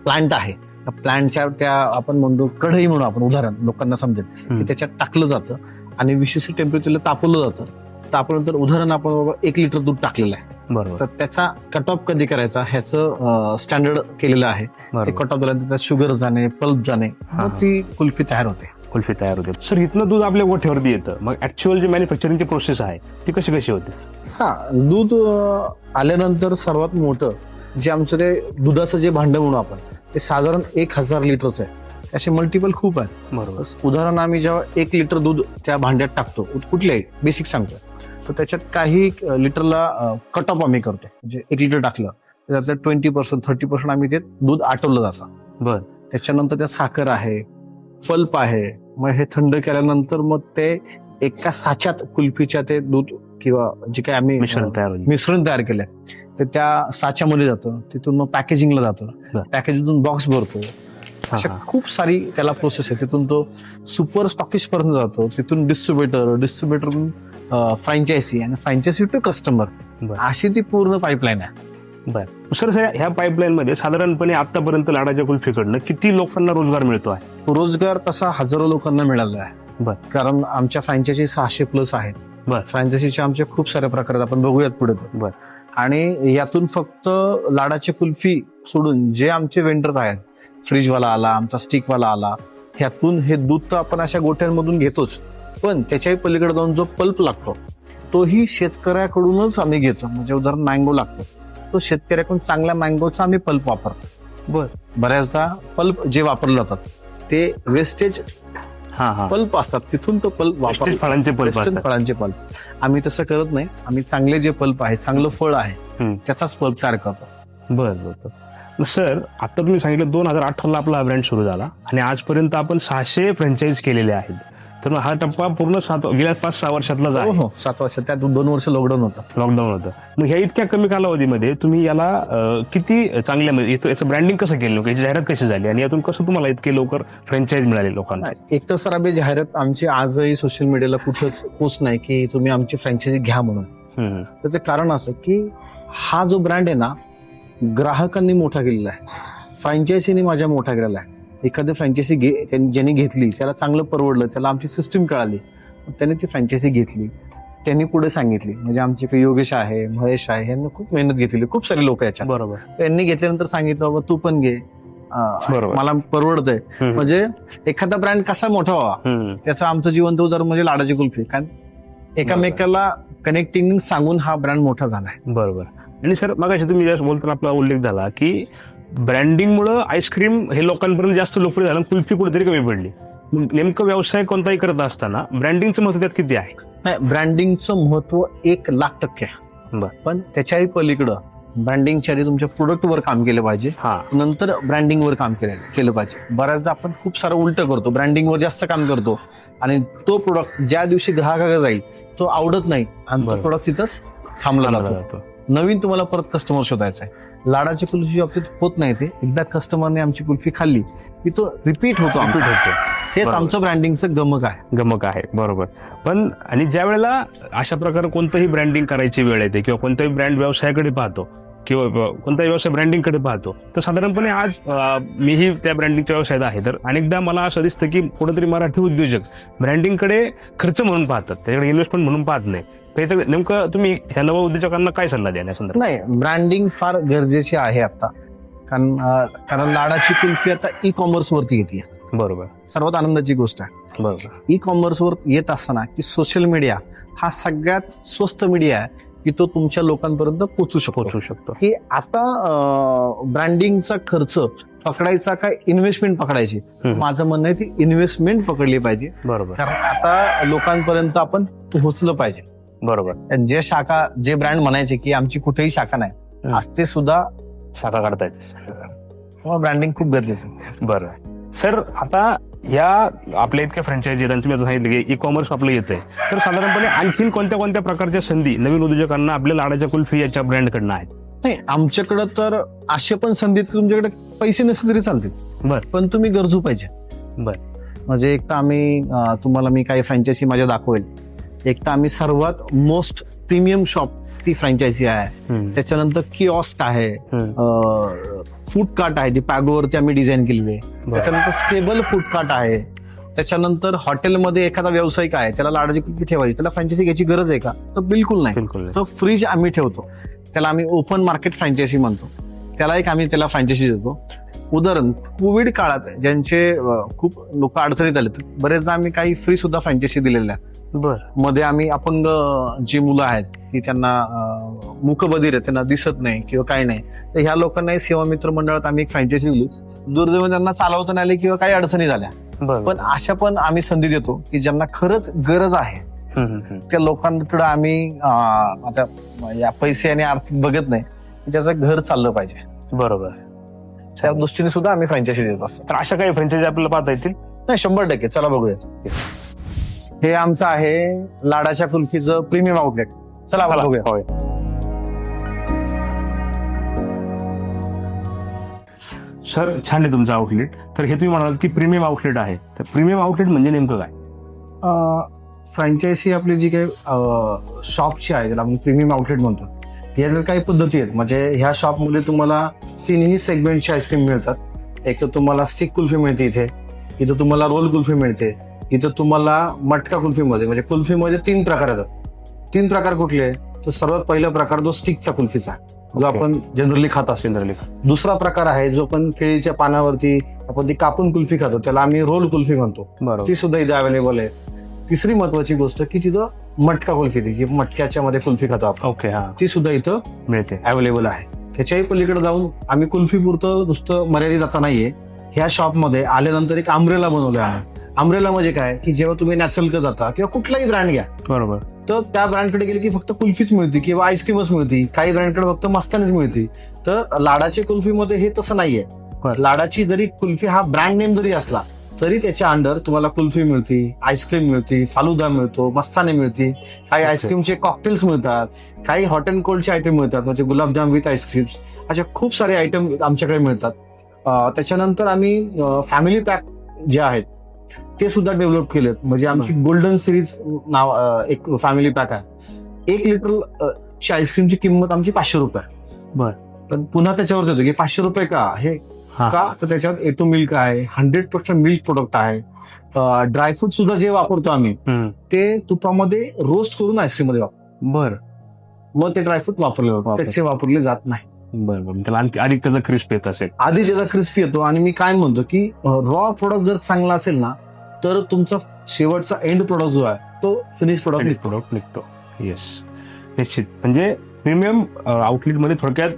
प्लांट आहे प्लांटच्या त्या आपण म्हणतो कढई म्हणून आपण उदाहरण लोकांना समजेल की त्याच्यात टाकलं जातं आणि विशिष्ट टेम्परेचरला तापवलं जातं. तापल्यानंतर उदाहरण आपण 1 लिटर दूध टाकलेलं आहे. बरोबर. तर त्याचा कट ऑफ कधी करायचा ह्याचं स्टँडर्ड केलेलं आहे. ते कट ऑफ झाल्यानंतर त्यात शुगर जाणे, पल्प जाणे, मग ती कुल्फी तयार होते. सर, इथनं दूध आपल्या गोठ्यावरती येतं, मग ऍक्च्युअल जी मॅन्युफॅक्चरिंगची प्रोसेस आहे ती कशी होते? दूध आल्यानंतर सर्वात मोठं जे आमचं ते दुधाचं जे भांड म्हणून आपण ते साधारण 1000 लिटरचं आहे. असे मल्टिपल खूप आहेत. बरोबर. उदाहरण आम्ही जेव्हा 1 लिटर दूध त्या भांड्यात टाकतो, कुठल्याही बेसिक सांगतो, तर त्याच्यात काही लिटरला कट ऑफ आम्ही करतो. म्हणजे 1 लिटर टाकलं त्यातलं 20% 30% आम्ही ते दूध आटवलं जातं. बर. त्याच्यानंतर त्यात साखर आहे, पल्प आहे. मग हे थंड केल्यानंतर मग ते एका साच्यात कुल्फीच्या ते दूध किंवा जे काही आम्ही मिश्रण तयार केलंय ते त्या साच्यामध्ये जातं. तिथून मग पॅकेजिंगला जातं. पॅकेजिंगतून बॉक्स भरतो. अशा खूप सारी त्याला प्रोसेस आहे. तिथून तो सुपर स्टॉकिस्ट पर्यंत जातो. तिथून डिस्ट्रीब्युटरकडून फ्रँचायझी आणि फ्रँचायझी टू कस्टमर अशी ती पूर्ण पाईपलाईन आहे. बरं सर, ह्या पाईपलाईन मध्ये साधारणपणे आतापर्यंत लाडाच्या कुल्फीकडनं किती लोकांना रोजगार मिळतो आहे? रोजगार तसा हजारो लोकांना मिळाला आहे. कारण आमच्या फ्रँचायझी 600+ आहेत. फ्रँचायझीचे आमचे खूप सारे प्रकार आहेत, आपण बघूयात पुढे. आणि यातून फक्त लाडाची कुल्फी सोडून जे आमचे वेंडर्स आहेत, फ्रीजवाला आला, आमचा स्टिकवाला आला, ह्यातून हे दूध तर आपण अशा गोठ्यांमधून घेतोच, पण त्याच्याही पलीकडे जाऊन जो पल्प लागतो तोही शेतकऱ्याकडूनच आम्ही घेतो. म्हणजे उदाहरण मँगो लागतो, तो शेतकऱ्याकडून चांगल्या मँगोचा आम्ही पल्प वापरतो. बऱ्याचदा पल्प जे वापरले जातात ते वेस्टेज पल्प असतात, तिथून तो पल्प वापरतो. फळांचे पल्प आम्ही तसं करत नाही. आम्ही चांगले जे पल्प आहे, चांगलं फळ आहे त्याचाच पल्प तयार करतो. बरं सर, आता तुम्ही सांगितलं 2018 ला आपला ब्रँड सुरू झाला आणि आजपर्यंत आपण 600 फ्रँचाईज केलेले आहेत. तर हा टप्पा पूर्ण गेल्या 5-6 वर्षातलाच आहे. 7 वर्षात, त्यात 2 वर्ष लॉकडाऊन होतं. मग ह्या इतक्या कमी कालावधीमध्ये तुम्ही याला किती चांगल्या म्हणजे याचं ब्रँडिंग कसं केलं, याची जाहिरात कशी झाली आणि यातून कसं तुम्हाला इतके लवकर फ्रँचाईज मिळाले लोकांना? एक तर सर आम्ही जाहिरात आमची आजही सोशल मीडियाला कुठंच पोस्ट नाही की तुम्ही आमची फ्रँचायझी घ्या म्हणून. त्याचं कारण असं की हा जो ब्रँड आहे ना, ग्राहकांनी मोठा केलेला आहे, फ्रँचायझीने माझ्या मोठा केलेला आहे. एखादी फ्रँचायझी ज्यांनी घेतली त्याला चांगलं परवडलं, त्याला आमची सिस्टीम कळाली, त्यांनी ती फ्रँचायझी घेतली, त्यांनी पुढे सांगितली. म्हणजे आमचे काही योगेश आहे, महेश आहे, यांनी खूप मेहनत घेतली, खूप सारे लोक याच्या. बरोबर. त्यांनी घेतल्यानंतर सांगितलं बाबा तू पण घे, मला परवडतंय. म्हणजे एखादा ब्रँड कसा मोठा व्हावा त्याचं आमचं जिवंत उदाहरण म्हणजे लाडाची कुल्फी. कारण एकामेकाला कनेक्टिंग सांगून हा ब्रँड मोठा झालाय. बरोबर. आणि सर मगाशी तुम्ही जास्त बोलताना आपला उल्लेख झाला की ब्रँडिंगमुळे आईस्क्रीम हे लोकांपर्यंत जास्त लोकप्रिय झालं, कुल्फी कुठेतरी कमी पडली. नेमकं व्यवसाय कोणताही करत असताना ब्रँडिंगचं महत्व त्यात किती आहे? नाही, ब्रँडिंगचं महत्व 1,00,000% आहे. पण त्याच्याही पलीकडं ब्रँडिंगच्या आधी तुमच्या प्रोडक्टवर काम केलं पाहिजे, नंतर ब्रँडिंगवर काम केलं पाहिजे. बऱ्याचदा आपण खूप सारं उलट करतो, ब्रँडिंगवर जास्त काम करतो आणि तो प्रोडक्ट ज्या दिवशी ग्राहकाकडे जाईल तो आवडत नाही आणि तो प्रोडक्ट तिथंच थांबला जातो. नवीन तुम्हाला परत कस्टमर शोधायचा आहे. लाडाची कुल्फी बाबतीत होत नाही. ते एकदा कस्टमरने आमची कुल्फी खाल्ली की तो रिपीट होतो. हेच आमचं ब्रँडिंगचं गमक आहे. बरोबर. पण आणि ज्या वेळेला अशा प्रकारे कोणतंही ब्रँडिंग करायची वेळ येते किंवा कोणताही ब्रँड व्यवसायाकडे पाहतो किंवा कोणताही व्यवसाय ब्रँडिंगकडे पाहतो, तर साधारणपणे आज मीही त्या ब्रँडिंगच्या व्यवसायात आहे, तर अनेकदा मला असं दिसतं की कुठेतरी मराठी उद्योजक ब्रँडिंगकडे खर्च म्हणून पाहतात, त्याच्याकडे इन्व्हेस्टमेंट म्हणून पाहत नाही. नेमकं तुम्ही ह्या नव उद्योजकांना काय सल्ला द्या? नाही, ब्रँडिंग फार गरजेची आहे आता. कारण लाडाची कुल्फी आता ई-कॉमर्स वरती येते. बरोबर. सर्वात आनंदाची गोष्ट आहे. बरोबर. ई-कॉमर्स वर येत असताना की सोशल मीडिया हा सगळ्यात स्वस्त मीडिया आहे की तो तुमच्या लोकांपर्यंत पोहोचू शकतो. की आता ब्रँडिंगचा खर्च पकडायचा काय इन्व्हेस्टमेंट पकडायची? माझं म्हणणं आहे ती इन्व्हेस्टमेंट पकडली पाहिजे. बरोबर. कारण आता लोकांपर्यंत आपण पोहोचलं पाहिजे. बरोबर. जे ब्रँड म्हणायचे की आमची कुठेही शाखा नाही, आज ते सुद्धा शाखा काढतायत. ब्रँडिंग खूप गरजेचं आहे. बरं सर, आता या आपल्या इतक्या फ्रँचायझी आहेत, तुम्ही सांगितलं की ई-कॉमर्स आपलं येतंय, तर साधारणपणे आणखीन कोणत्या कोणत्या प्रकारच्या संधी नवीन उद्योजकांना आपल्या लाडाच्या कुल्फी याच्या ब्रँडकडनं आहेत? नाही, आमच्याकडे तर असे पण संधी तुमच्याकडे पैसे नसले तरी चालतील. बरं. पण तुम्ही गरजू पाहिजे. बरं. म्हणजे एक तर आम्ही तुम्हाला मी काही फ्रँचायझी माझ्या दाखवेल. एक तर आम्ही सर्वात मोस्ट प्रीमियम शॉप ती फ्रँचायझी आहे. त्याच्यानंतर किऑस्क आहे, फूड कार्ट आहे, ती पॅगोवरती आम्ही डिझाईन केलेली आहे. त्याच्यानंतर स्टेबल फूड कार्ट आहे. त्याच्यानंतर हॉटेलमध्ये एखादा व्यावसायिक आहे, त्याला लाडाची कुल्फी ठेवायची, त्याला फ्रँचायझी घ्यायची गरज आहे का? तर बिलकुल नाही. तर फ्रीज आम्ही ठेवतो, त्याला आम्ही ओपन मार्केट फ्रँचायझी म्हणतो, त्याला आम्ही त्याला फ्रँचायझी देतो. उदाहरण, कोविड काळात ज्यांचे खूप लोक अडचणीत आले, बरेचदा आम्ही काही फ्री सुद्धा फ्रँचायझी दिलेल्या आहेत. मध्ये आम्ही अपंग जी मुलं आहेत की त्यांना मूकबधीर आहे, त्यांना दिसत नाही किंवा काही नाही, तर ह्या लोकांनाही सेवा मित्र मंडळात आम्ही एक फ्रँचायझी दिली. दुर्दैवाने त्यांना चालवता नाही आले किंवा काही अडचणी झाल्या, पण अशा पण आम्ही संधी देतो की ज्यांना खरंच गरज आहे त्या लोकांकडे आम्ही आता या पैसे आणि आर्थिक बघत नाही, त्याचं घर चाललं पाहिजे. बरोबर. त्या दृष्टीने सुद्धा आम्ही फ्रँचायझी देत असतो. तर अशा काही फ्रँचायझी आपल्याला पाहता येतील? नाही, 100%. चला बघूया. हे आमचं आहे लाडाच्या कुल्फीचं प्रीमियम आउटलेट. चला आपण बघूया. होय. सर छान आहे तुमचं आउटलेट. तर हे तुम्ही म्हणाल की प्रीमियम आउटलेट आहे, तर प्रीमियम आउटलेट म्हणजे नेमकं काय? फ्रँचायझी आपली जी काही शॉपची आहे त्याला आपण प्रीमियम आउटलेट म्हणतो. याच्यात काही पद्धती आहेत. म्हणजे ह्या शॉपमध्ये तुम्हाला 3ही सेगमेंटची आईस्क्रीम मिळतात. एक तर तुम्हाला स्टिक कुल्फी मिळते इथं तुम्हाला रोल कुल्फी मिळते, इथं तुम्हाला मटका कुल्फीमध्ये, म्हणजे कुल्फीमध्ये 3 प्रकार येतात. 3 प्रकार कुठले? तर सर्वात पहिला प्रकार जो स्टिकचा कुल्फीचा, जो आपण जनरली खात असतो. दुसरा प्रकार आहे जो आपण केळीच्या पानावरती आपण ती कापून कुल्फी खातो, त्याला आम्ही रोल कुल्फी म्हणतो. ती सुद्धा इथे अवेलेबल आहे. तिसरी महत्वाची गोष्ट की तिथं मटका कुल्फी, जी मटक्याच्या मध्ये कुल्फी खातो आपण, ओके, हा, ती सुद्धा इथं मिळते, अवेलेबल आहे. त्याच्याही पलीकडे जाऊन आम्ही कुल्फी पुरतं नुसतं मर्यादित आता नाहीये. ह्या शॉपमध्ये आल्यानंतर एक अम्ब्रेला बनवलं आहे. अम्ब्रेला म्हणजे काय की जेव्हा तुम्ही नॅचरल जाता किंवा कुठलाही ब्रँड घ्या, बरोबर, तर त्या ब्रँडकडे गेले की फक्त कुल्फीच मिळते किंवा आईस्क्रीमच मिळते. काही ब्रँडकडे फक्त मस्तानीच मिळते. तर लाडाची कुल्फीमध्ये हे तसं नाहीये. लाडाची जरी कुल्फी हा ब्रँड नेम जरी असला तरी त्याच्या अंडर तुम्हाला कुल्फी मिळते, आईस्क्रीम मिळते, फालुदा मिळतो, मस्ताने मिळते, काही आईस्क्रीमचे कॉकटेल्स मिळतात, काही हॉट अँड कोल्डचे आयटम मिळतात, म्हणजे गुलाबजाम विथ आईस्क्रीम्स, अशा खूप सारे आयटम आमच्याकडे मिळतात. त्याच्यानंतर आम्ही फॅमिली पॅक जे आहेत ते सुद्धा डेव्हलप केलेत. म्हणजे आमची गोल्डन सिरीज नाव एक फॅमिली पॅक आहे. 1 लिटर ची आईस्क्रीमची किंमत आमची 500 रुपये. बर. पण पुन्हा त्याच्यावरच येतो की 500 रुपये का हे का, तर त्याच्यात A2 मिल्क आहे, 100% मिल्क प्रोडक्ट आहे. ड्रायफ्रूट सुद्धा जे वापरतो आम्ही ते तुपामध्ये रोस्ट करून आईस्क्रीम मध्ये वापरतो. बर. मग ते ड्रायफ्रूट वापरले जातात, त्याचे वापरले जात नाही. बरं, त्याला आणखी अधिक त्याचा क्रिस्प येत असेल. आधी त्याचा क्रिस्पी येतो. आणि मी काय म्हणतो की रॉ प्रोडक्ट जर चांगला असेल ना तर तुमचा शेवटचा एंड प्रोडक्ट जो आहे तो फिनिश प्रोडक्ट निघतो. येस, निश्चित. म्हणजे प्रीमियम आउटलेट मध्ये थोडक्यात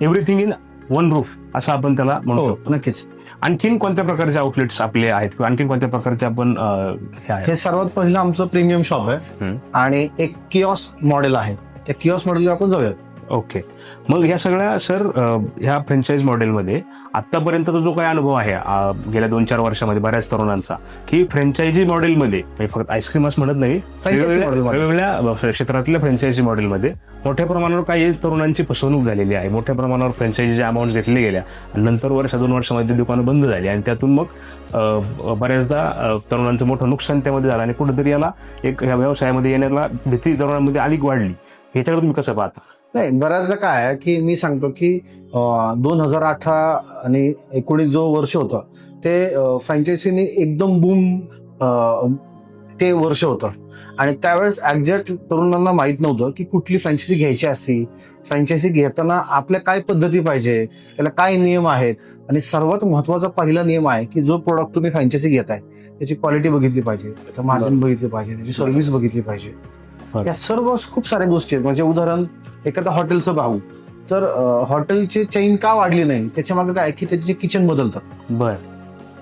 एव्हरीथिंग इन वन रूफ असं आपण त्याला म्हणतो. नक्कीच. आणखीन कोणत्या प्रकारचे आउटलेट्स आपले आहेत किंवा आणखीन कोणत्या प्रकारचे आपण हे सर्वात पहिलं आमचं प्रीमियम शॉप आहे. आणि एक किऑस्क मॉडेल आहे. त्या किऑस्क मॉडेलला आपण जाऊया. ओके. मग ह्या सगळ्या सर ह्या फ्रँचाईज मॉडेलमध्ये आतापर्यंतचा जो काही अनुभव आहे गेल्या 2-4 वर्षामध्ये बऱ्याच तरुणांचा, की फ्रँचायझी मॉडेलमध्ये फक्त आईस्क्रीमच म्हणत नाही, वेगवेगळ्या क्षेत्रातल्या फ्रँचायझी मॉडेलमध्ये मोठ्या प्रमाणावर काही तरुणांची फसवणूक झालेली आहे. मोठ्या प्रमाणावर फ्रँचायझीच्या अमाऊंट घेतल्या गेल्या आणि नंतर 1-2 वर्षामध्ये दुकानं बंद झाली आणि त्यातून मग बऱ्याचदा तरुणांचं मोठं नुकसान त्यामध्ये झालं आणि कुठेतरी याला एक ह्या व्यवसायामध्ये येण्याला भीती तरुणांमध्ये अधिक वाढली. ह्याच्याकडे तुम्ही कसं पाहता? नाही, बऱ्याचदा काय आहे की मी सांगतो की 2018 आणि 19 जो वर्ष होतं ते फ्रँचायझीने एकदम बूम ते वर्ष होतं. आणि त्यावेळेस एक्झॅक्ट तरुणांना माहित नव्हतं की कुठली फ्रँचायझी घ्यायची असती, फ्रँचायझी घेताना आपल्या काय पद्धती पाहिजे, त्याला काय नियम आहेत. आणि सर्वात महत्वाचा पहिला नियम आहे की जो प्रोडक्ट तुम्ही फ्रँचायझी घेताय त्याची क्वालिटी बघितली पाहिजे, त्याचं मार्जिन बघितली पाहिजे, त्याची सर्व्हिस बघितली पाहिजे. या सर्व खूप साऱ्या गोष्टी आहेत. म्हणजे उदाहरण एखाद्या हॉटेलचं पाहू तर हॉटेलची चेन का वाढली नाही त्याच्या मागे काय की त्याचे किचन बदलतात. बर.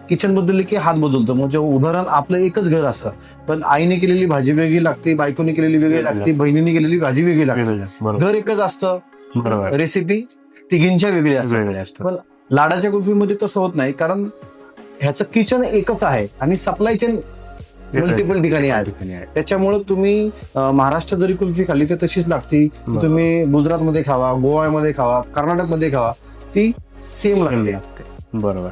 किचन बदलले की हात बदलतो. म्हणजे उदाहरण आपलं एकच घर असतं पण आईने केलेली भाजी वेगळी लागते, बायकोने केलेली वेगळी लागते, बहिणीने केलेली भाजी वेगळी लागते. घर एकच असतं, रेसिपी तिघींच्या वेगळी असते. पण लाडाच्या कुल्फीमध्ये तसं होत नाही, कारण ह्याचं किचन एकच आहे आणि सप्लाय चेन मल्टिपल ठिकाणी आहे. त्याच्यामुळे तुम्ही महाराष्ट्र जरी कुल्फी खाल्ली तर तशीच लागते. तुम्ही गुजरातमध्ये खावा, गोव्यामध्ये खावा, कर्नाटकमध्ये खावा, ती सेम लागते. बरोबर.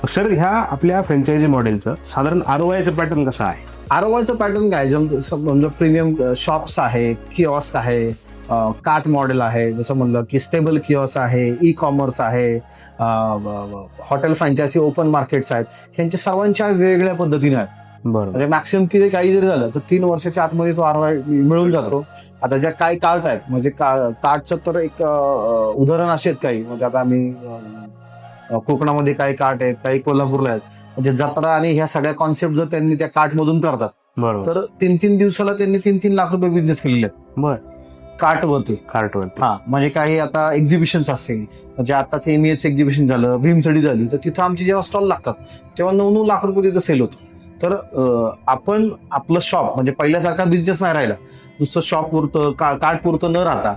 सर ह्या आपल्या फ्रँचायझी मॉडेलचं साधारण ROIचं पॅटर्न कसं आहे? ROIचं पॅटर्न काय, समजा प्रीमियम शॉप्स आहे, किऑस्क आहे, कार्ट मॉडेल आहे, जसं म्हणलं की स्टेबल किऑस्क आहे, ई कॉमर्स आहे, हॉटेल फ्रँचायझी ओपन मार्केट्स आहेत. ह्यांच्या सर्वांच्या वेगवेगळ्या पद्धतीने आहेत. म्हणजे मॅक्सिमम किती काही जरी झालं तर 3 वर्षाच्या आतमध्ये तो ROI मिळून जातो. आता ज्या काही कार्ट आहेत, म्हणजे कार्टचं तर एक उदाहरण असे आहेत काही. म्हणजे आता आम्ही कोकणामध्ये काही कार्ट आहेत, काही कोल्हापूरला आहेत. म्हणजे जत्रा आणि ह्या सगळ्या कॉन्सेप्ट जर त्यांनी त्या कार्ट मधून करतात तर 3-3 दिवसाला त्यांनी 3-3 लाख रुपये बिझनेस केलेले आहेत कार्टवरती. हा, म्हणजे काही आता एक्झिबिशन्स असतील, म्हणजे आताच MEH एक्झिबिशन झालं, भीमथडी झाली, तर तिथं आमची जेव्हा स्टॉल लागतात तेव्हा 9-9 लाख रुपये तिथं सेल होतो. तर आपण आपलं शॉप म्हणजे पहिल्यासारखा बिझनेस नाही राहिला, नुसतं शॉप पुरतं कार्ड पुरतं न राहता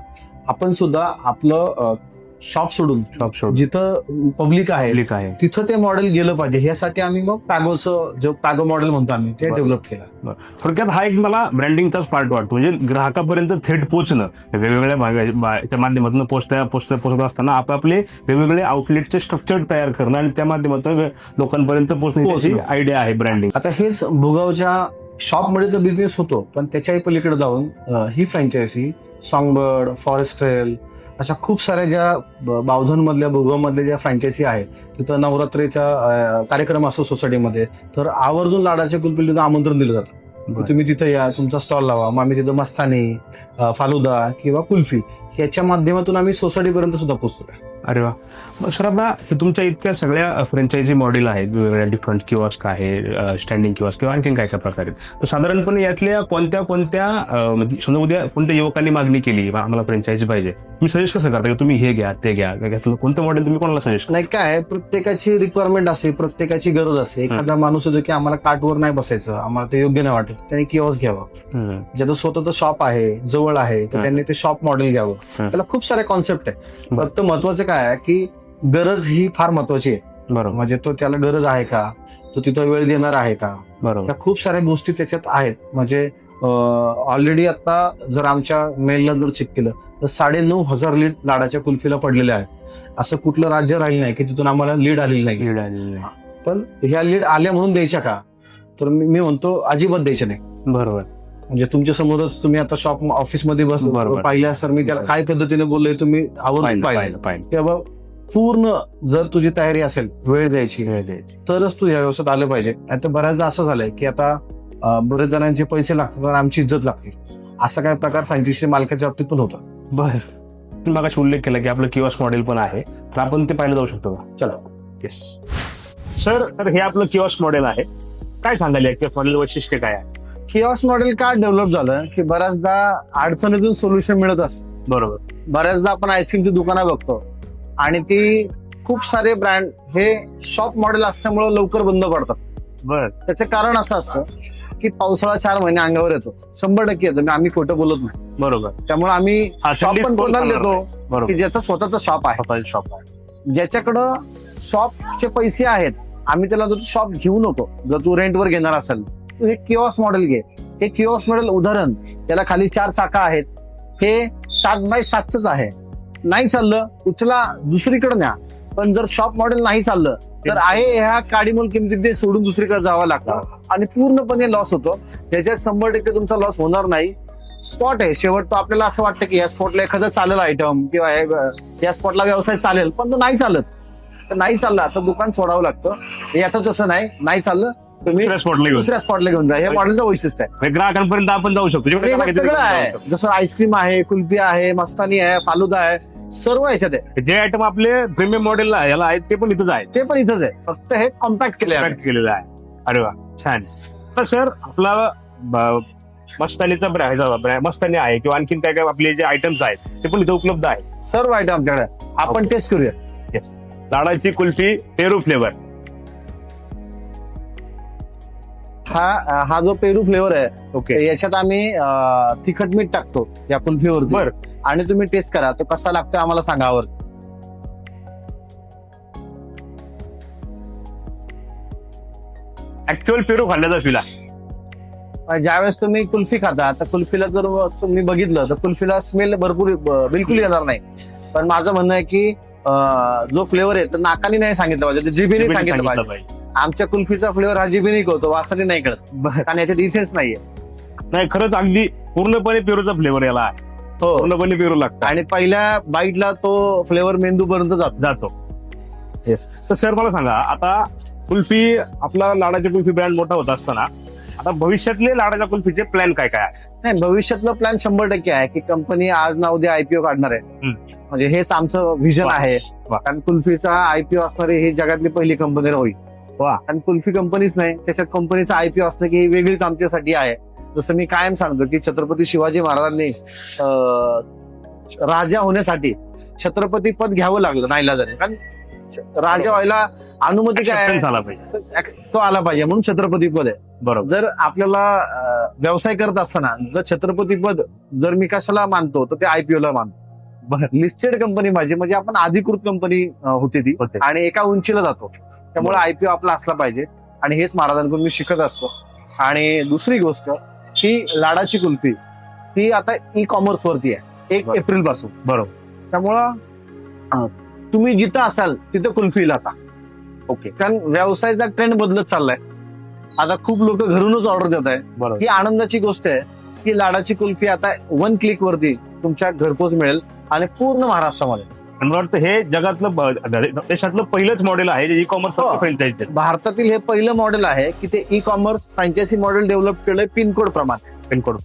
आपण सुद्धा आपलं शॉप सोडून जिथं पब्लिक आहे तिथं ते मॉडेल गेलं पाहिजे. ह्यासाठी आम्ही मग पॅगोचं जो पॅगो मॉडेल म्हणतो आम्ही ते डेव्हलप केलं. थोडक्यात हा एक मला ब्रँडिंगचाच पार्ट वाटतो, म्हणजे ग्राहकापर्यंत थेट पोहोचणं, वेगवेगळ्या भागाच्या माध्यमातून पोहोचत असताना आपापले वेगवेगळे आउटलेटचे स्ट्रक्चर तयार करणं आणि त्या माध्यमातून लोकांपर्यंत पोहोचण्याची आयडिया आहे ब्रँडिंग. आता हेच भुगावच्या शॉपमध्ये तर बिझनेस होतो, पण त्याच्याही पलीकडे जाऊन ही फ्रँचायझी सॉंगबर्ड, फॉरेस्ट ट्रेल अशा खूप साऱ्या ज्या बावधन मधल्या भुगाव मधल्या ज्या फ्रँचायझी आहेत, तिथं नवरात्रीचा कार्यक्रम असतो सोसायटीमध्ये, तर आवर्जून लाडाच्या कुल्फीला आमंत्रण दिलं जातं. तुम्ही तिथे या, तुमचा स्टॉल लावा, मग आम्ही तिथं मस्तानी, फालुदा किंवा कुल्फी ह्याच्या माध्यमातून आम्ही सोसायटीपर्यंत सुद्धा पोहोचतो. अरे वा. मग सर आता तुमच्या इतक्या सगळ्या फ्रँचायझी मॉडेल आहेत, वेगवेगळ्या डिफरंट किओस्क आहे, स्टँडिंग किओस्क किंवा आणखी काय काय प्रकार आहेत, तर साधारणपणे यातल्या कोणत्या समजा उद्या कोणत्या युवकांनी मागणी केली आम्हाला फ्रँचायझी पाहिजे, तुम्ही सजेस्ट कसं करता की तुम्ही हे घ्या ते घ्या, कोणतं मॉडेल तुम्ही कोणाला सजेस्ट? नाही, काय प्रत्येकाची रिक्वायरमेंट असते, प्रत्येकाची गरज असते. एखादा माणूस होतो की आम्हाला कार्टवर नाही बसायचं, आम्हाला ते योग्य नाही वाटत, त्याने किओस्क घ्यावं. ज्याचं स्वतःचं शॉप आहे, जवळ आहे, तर त्यांनी ते शॉप मॉडेल घ्यावं. त्याला खूप सारे कॉन्सेप्ट आहे. फक्त महत्वाचं काय आहे की गरज ही फार महत्वाची आहे. बरोबर. म्हणजे तो त्याला गरज आहे का, तो तिथं वेळ देणार आहे का, बरोबर. त्या खूप साऱ्या गोष्टी त्याच्यात आहेत. म्हणजे ऑलरेडी आता जर आमच्या मेलला जर चेक केलं तर 9,500 लीड लाडाच्या कुल्फीला पडलेले आहेत. असं कुठलं राज्य राहील नाही की तिथून आम्हाला लीड आलेली नाही. पण ह्या लीड आल्या म्हणून द्यायच्या का, तर मी म्हणतो अजिबात द्यायच्या नाही. बरोबर. म्हणजे तुमच्या समोरच तुम्ही आता शॉप ऑफिसमध्ये बस पाहिल्या, सर मी त्याला काय पद्धतीने बोललोय तुम्ही आवडून पाहिलं, तेव्हा पूर्ण जर तुझी तयारी असेल वेळ द्यायची तरच तू या व्यवसायात आलं पाहिजे. आता बऱ्याचदा असं झालंय की आता बरेच जणांचे पैसे लागतात आणि आमची इज्जत लागते, असा काय प्रकार फ्रँचायझी मालकाच्या बाबतीत पण होता. बरं, तुम्ही मागाशी उल्लेख केला की आपलं किओस्क मॉडेल पण आहे, तर आपण ते पाहिलं जाऊ शकतो का? चला. येस सर, तर हे आपलं किओस्क मॉडेल आहे, काय सांगाल या किओस्क मॉडेल वैशिष्ट्य काय आहे? किओस्क मॉडेल का डेव्हलप झालं की बऱ्याचदा अडचणीतून सोल्युशन मिळत असतं. बरोबर. बऱ्याचदा आपण आईस्क्रीमची दुकानं बघतो आणि ती खूप सारे ब्रँड हे शॉप मॉडेल असल्यामुळे लवकर बंद पडतात. बर. त्याचं कारण असं असतं की पावसाळा 4 महिने अंगावर येतो, 100% येतो, आम्ही खोटं बोलत नाही. बरोबर. त्यामुळे आम्ही शॉप पण कोणाला देतो की ज्याचं स्वतःचं शॉप आहे, ज्याच्याकडं शॉपचे पैसे आहेत, आम्ही त्याला शॉप घेऊ नको. जर तू रेंटवर घेणार असेल तू हे किओस्क मॉडेल घे. हे किओस्क मॉडेल उदाहरण, त्याला खाली 4 चाका आहेत, हे 7x7च आहे. नाही चाललं उचला दुसरीकडे न्या. पण जर शॉप मॉडेल नाही चाललं तर आहे ह्या काडीमोल किमतीत सोडून दुसरीकडे जावं लागतं आणि पूर्णपणे लॉस होतो. त्याच्यात 100% तुमचा लॉस होणार नाही. स्पॉट आहे शेवट, तो आपल्याला असं वाटतं की या स्पॉटला एखादं चालेल आयटम किंवा या स्पॉटला व्यवसाय चालेल, पण तो नाही चालत. तर नाही चाललं आता दुकान सोडावं लागतं. याचं तसं नाही चाललं तुम्ही दुसऱ्या स्पॉटला घेऊन जा. हे मॉडेलचं वैशिष्ट्य आहे. ग्राहकांपर्यंत आपण जाऊ शकतो. सगळं आहे, जसं आईस्क्रीम आहे, कुल्फी आहे, मस्तानी आहे, फालुदा आहे, सर्व याच्यात आहे. जे आयटम आपले प्रीमियम मॉडेलला याला आहेत ते पण इथंच आहे. ते पण इथंच आहे, फक्त हे कॉम्पॅक्ट केलेलं आहे. अरे वा, छान. तर सर आपला मस्तानीचा मस्तानी आहे किंवा आणखीन काय काय आपले जे आयटम्स आहेत ते पण इथं उपलब्ध आहेत. सर्व आयटम आपल्याकडे. आपण टेस्ट करूया. लाडाची कुल्फी पेरू फ्लेवर. हा जो पेरू फ्लेवर आहे, ओके, याच्यात आम्ही तिखट मीठ टाकतो या कुल्फीवर. बर. आणि तुम्ही टेस्ट करा, तो कसा लागतो आम्हाला सांगावर. ऍक्च्युअल पेरू खाल्ल्याचा फील आहे. ज्यावेळेस तुम्ही कुल्फी खाता तर कुल्फीला जर मी बघितलं तर कुल्फीला स्मेल भरपूर बिलकुल येणार नाही. पण माझं म्हणणं आहे की जो फ्लेवर आहे तर नाकाने नाही सांगितलं पाहिजे, जिभेने सांगितलं पाहिजे. आमच्या कुल्फीचा फ्लेवर हा जिभेने कळतो, वासाने नाही कळत, कारण याच्यात इसेन्स नाहीये. नाही, खरंच अगदी पूर्णपणे पेरूचा फ्लेवर याला आहे. हो, पूर्णपणे पेरू लागतो आणि पहिल्या बाईटला तो फ्लेवर मेंदू पर्यंत जातो. येस. तर सर मला सांगा, आता कुल्फी आपला लाडाची कुल्फी ब्रँड मोठा होत असताना आता भविष्यातले लाडाच्या कुल्फीचे प्लॅन काय काय आहे? नाही, भविष्यातलं प्लॅन 100% आहे की कंपनी आज ना उद्या आयपीओ काढणार आहे. म्हणजे हेच आमचं व्हिजन आहे. कारण कुल्फीचा आयपीओ असणारी ही जगातली पहिली कंपनी होईल. आणि कुल्फी कंपनीच नाही, त्याच्यात कंपनीचा आयपीओ असणं की वेगळीच आमच्यासाठी आहे. जसं मी कायम सांगतो की छत्रपती शिवाजी महाराजांनी राजा होण्यासाठी छत्रपती पद घ्यावं लागलं नाईलाजाने. कारण राजा व्हायला अनुमती काय आहे? Acceptance आला पाहिजे. तो आला पाहिजे म्हणून छत्रपती पद आहे. बरोबर. जर आपल्याला व्यवसाय करत असताना जर छत्रपती पद जर मी कशाला मानतो तर ते IPO ला मानतो. लिस्टेड कंपनी माझी म्हणजे आपण अधिकृत कंपनी होती ती होते. आणि एका उंचीला जातो. त्यामुळे IPO आपला असला पाहिजे आणि हेच महाराजांकडून मी शिकत असतो. आणि दुसरी गोष्ट ही लाडाची कुल्फी ती आता ई-कॉमर्स वरती आहे 1 बरोबर. एप्रिल पासून. बरोबर. त्यामुळं तुम्ही जिथं असाल तिथं कुल्फी लाता. ओके. कारण व्यवसायाचा ट्रेंड बदलत चाललाय. आता खूप लोक घरूनच ऑर्डर देत आहे. बरोबर. ही आनंदाची गोष्ट आहे की लाडाची कुल्फी आता 1 क्लिक वरती तुमच्या घरपोच मिळेल आणि पूर्ण महाराष्ट्रामध्ये. आणि मला वाटतं हे जगातलं देशातलं पहिलंच मॉडेल आहे जे ई-कॉमर्स हो. फ्रँचायझी. भारतातील हे पहिलं मॉडेल आहे की ते ई-कॉमर्स फ्रँचायझी मॉडेल डेव्हलप केलंय पिनकोड प्रमाणे. पिनकोड.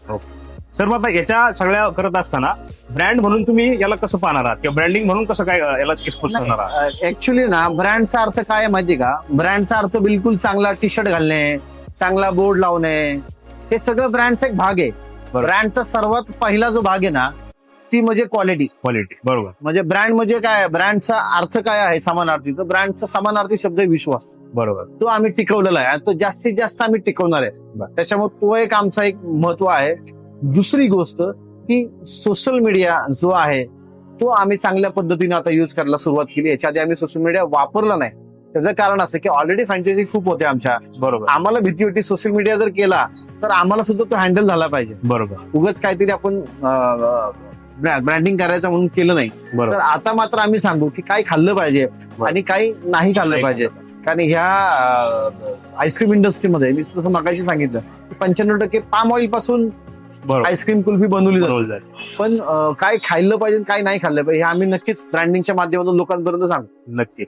ओके सर, मग आता याच्या सगळ्या करत असताना ब्रँड म्हणून तुम्ही याला कसं पाहणार आहात किंवा ब्रँडिंग म्हणून कसं काय याला एक्सपोज करणार आहात? ऍक्च्युली ना ब्रँडचा अर्थ काय आहे माहिती का? ब्रँडचा अर्थ बिलकुल चांगला टी शर्ट घालणे, चांगला बोर्ड लावणे, हे सगळं ब्रँडचा एक भाग आहे. बरोबर. ब्रँडचा सर्वात पहिला जो भाग आहे ना ती म्हणजे क्वालिटी. बरोबर. म्हणजे ब्रँड म्हणजे काय? ब्रँडचा अर्थ काय आहे समानार्थी? तर ब्रँडचा समानार्थी शब्द आहे विश्वास. बरोबर. तो आम्ही टिकवलेला आहे आणि तो जास्तीत जास्त आम्ही टिकवणार आहे. त्याच्यामुळे तो एक आमचा एक महत्व आहे. दुसरी गोष्ट की सोशल मीडिया जो आहे तो आम्ही चांगल्या पद्धतीने आता युज करायला सुरुवात केली. याच्या आधी आम्ही सोशल मीडिया वापरला नाही. त्याचं कारण असं की ऑलरेडी फ्रँचायझी खूप होते आमच्या. बरोबर. आम्हाला भीती होती सोशल मीडिया जर केला तर आम्हाला सुद्धा तो हँडल झाला पाहिजे. बरोबर. उगाच काहीतरी आपण ब्रँडिंग करायचं म्हणून केलं नाही. तर बरोबर. आता मात्र आम्ही सांगू की काय खाल्लं पाहिजे आणि काही नाही खाल्लं पाहिजे. कारण ह्या आईस्क्रीम इंडस्ट्रीमध्ये मी जसं मगाशी सांगितलं की 95% पाम ऑइल पासून बरोबर. आईस्क्रीम कुल्फी बनवली जाते. बरोबर. पण काय खाल्लं पाहिजे काय नाही खाल्लं पाहिजे हे आम्ही नक्कीच ब्रँडिंगच्या माध्यमातून लोकांपर्यंत सांगू. नक्की.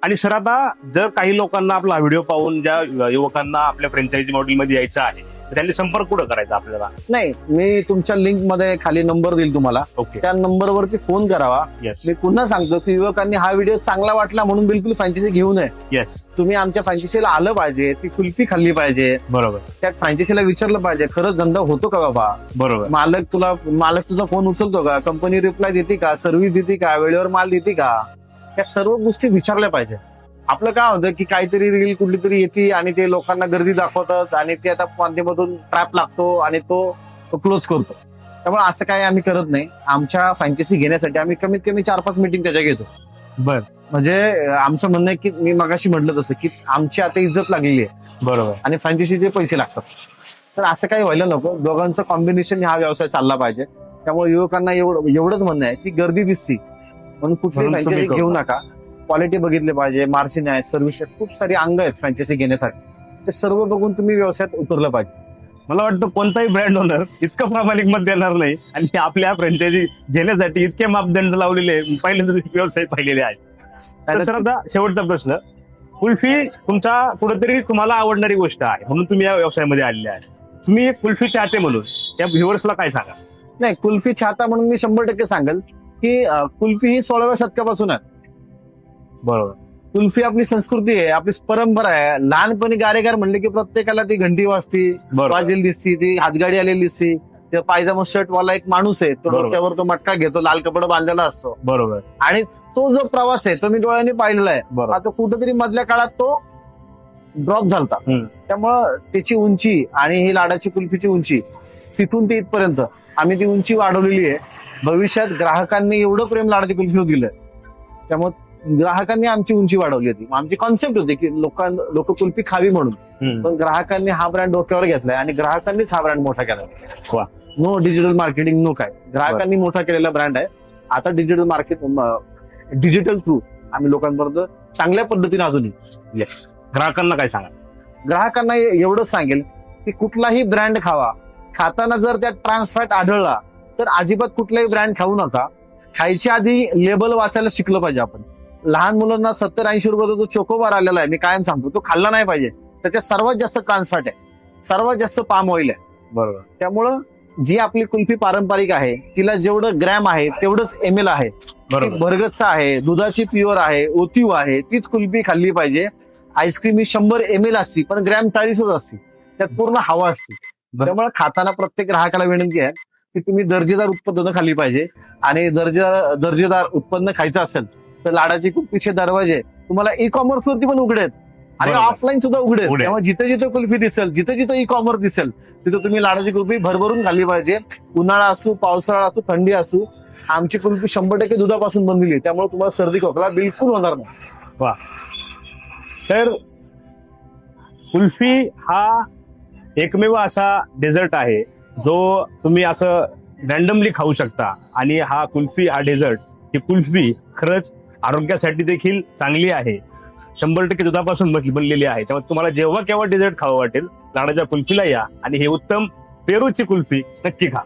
आणि सर, आता जर काही लोकांना आपला व्हिडिओ पाहून ज्या युवकांना आपल्या फ्रँचायझी मॉडेलमध्ये यायचं आहे तर त्यांनी संपर्क कुठं करायचा आपल्याला? नाही, मी तुमच्या लिंक मध्ये खाली नंबर देईल तुम्हाला. ओके. त्या नंबरवरती फोन करावा. येस. मी पुन्हा सांगतो की युवकांनी हा व्हिडिओ चांगला वाटला म्हणून बिलकुल फ्रँचायझी घेऊ नये. येस. तुम्ही आमच्या फ्रँचायझीला आलं पाहिजे, ती कुल्फी खाल्ली पाहिजे, बरोबर. त्या फ्रँचायझीला विचारलं पाहिजे खरंच धंदा होतो का बाबा, बरोबर. मालक तुझा फोन उचलतो का, कंपनी रिप्लाय देते का, सर्व्हिस देते का, वेळेवर माल देते का, या सर्व गोष्टी विचारल्या पाहिजे. आपलं काय होतं की काहीतरी रील कुठली तरी येते आणि ते लोकांना गर्दी दाखवतात आणि ते आता माध्यमातून ट्रॅप लागतो आणि तो क्लोज करतो. त्यामुळे असं काय आम्ही करत नाही. आमच्या फ्रँचायझी घेण्यासाठी आम्ही कमीत कमी 4-5 मीटिंग त्याच्या घेतो. बर. म्हणजे आमचं म्हणणं आहे की मी मगाशी म्हटलं तसं की आमची आता इज्जत लागलेली आहे. बरोबर. आणि फ्रँचायझीचे पैसे लागतात. तर असं काही व्हायला नको. दोघांचं कॉम्बिनेशन हा व्यवसाय चालला पाहिजे. त्यामुळे युवकांना एवढंच म्हणणं आहे की गर्दी दिसती म्हणून कुठली म्हणून तुम्ही फ्रँचायझी घेऊ नका. क्वालिटी बघितले पाहिजे, मार्जिन आहे, सर्व्हिस आहे, खूप सारी अंग आहेत फ्रँचायझी घेण्यासाठी. ते सर्व बघून तुम्ही व्यवसायात उतरलं पाहिजे. मला वाटतं कोणताही ब्रँड ओनर इतकं प्रामाणिक मत देणार नाही आणि आपल्या फ्रँचायझी घेण्यासाठी इतके मापदंड लावलेले पहिल्यांदा व्यवसाय पाहिलेले आहेत. तर सर, आता शेवटचा प्रश्न, कुल्फी तुमचा कुठेतरी तुम्हाला आवडणारी गोष्ट आहे म्हणून तुम्ही या व्यवसायामध्ये आलेले आहे. तुम्ही एक कुल्फी चाहते म्हणून त्या व्ह्युअर्सला काय सांगा? नाही, कुल्फी चाहता म्हणून मी 100% सांगेल की कुल्फी ही 16व्या शतकापासून आहे. बरोबर. कुल्फी आपली संस्कृती आहे, आपली परंपरा आहे. लहानपणी गारेगार म्हणले की प्रत्येकाला ती घंटी वाजती, वाजलेली दिसती, ती हातगाडी आलेली दिसती, ते पायजामा शर्ट वाला एक माणूस आहे, तो बरोबर. डोक्यावर तो मटका घेतो, लाल कपडा बांधलेला असतो. बरोबर. आणि तो जो प्रवास आहे तो मी डोळ्यांनी पाहिलेला आहे. बरोबर. आता कुठेतरी मधल्या काळात तो ड्रॉप झालता. हम्म. त्यामुळं त्याची उंची आणि ही लाडाची कुल्फीची उंची तिथून ते इथपर्यंत आम्ही ती उंची वाढवलेली आहे. भविष्यात ग्राहकांनी एवढं प्रेम लाडाची कुल्फीवर दिलं त्यामुळे ग्राहकांनी आमची उंची वाढवली होती. आमची कॉन्सेप्ट होती की लोक कुल्फी खावी म्हणून, पण ग्राहकांनी हा ब्रँड डोक्यावर घेतलाय आणि ग्राहकांनीच हा ब्रँड मोठा केला. वा. नो डिजिटल मार्केटिंग, नो काय, ग्राहकांनी मोठा केलेला ब्रँड आहे. आता डिजिटल थ्रू आम्ही लोकांपर्यंत चांगल्या पद्धतीने अजूनही. ग्राहकांना काय सांगा? ग्राहकांना एवढंच सांगेल की कुठलाही ब्रँड खावा, खाताना जर त्यात ट्रान्सफॅट आढळला तर अजिबात कुठलाही ब्रँड खाऊ नका. खायच्या आधी लेबल वाचायला शिकलं पाहिजे आपण. लहान मुलांना 70-80 रुपयाचा जो चोकोबार आलेला आहे, मी कायम सांगतो, तो खाल्ला नाही पाहिजे. त्याच्यात सर्वात जास्त ट्रान्सफॅट आहे, सर्वात जास्त पाम ऑइल आहे. बरोबर. त्यामुळं जी आपली कुल्फी पारंपरिक आहे तिला जेवढं ग्रॅम आहे तेवढंच ML आहे. बरोबर. बरगतचा आहे, दुधाची प्युअर आहे, ओतीव आहे, तीच कुल्फी खाल्ली पाहिजे. आईस्क्रीम ही 100 ML असती पण ग्रॅम 40च असते, त्यात पूर्ण हवा असते. त्यामुळे खाताना प्रत्येक ग्राहकाला विनंती आहे की तुम्ही दर्जेदार उत्पादनं खाल्ली पाहिजे. आणि दर्जेदार उत्पन्न खायचं असेल तर लाडाची कुल्फीचे दरवाजे तुम्हाला ई कॉमर्स वरती पण उघडे आहेत आणि बरोबर. ऑफलाईन सुद्धा उघडे आहेत. उघडे. तेव्हा जिथे जिथे कुल्फी दिसेल, जिथे जिथे ई कॉमर्स दिसेल, तिथे तुम्ही लाडाची कुल्फी भरभरून खाल्ली पाहिजे. उन्हाळा असू, पावसाळा असू, थंडी असू, आमची कुल्फी 100% दुधापासून बनलेली आहे. त्यामुळे तुम्हाला सर्दी खोकला बिलकुल होणार नाही. तर कुल्फी हा एकमेव असा डेझर्ट आहे जो तुम्ही असं रॅन्डमली खाऊ शकता. आणि हा कुल्फी, हा डेझर्ट, ही कुल्फी खरंच आरोग्यासाठी देखील चांगली आहे. 100% दुधापासून बनलेली आहे. त्यामुळे तुम्हाला जेव्हा केव्हा डेझर्ट खावं वाटेल, लाडाच्या कुल्फीला या आणि हे उत्तम पेरूची कुल्फी नक्की खा.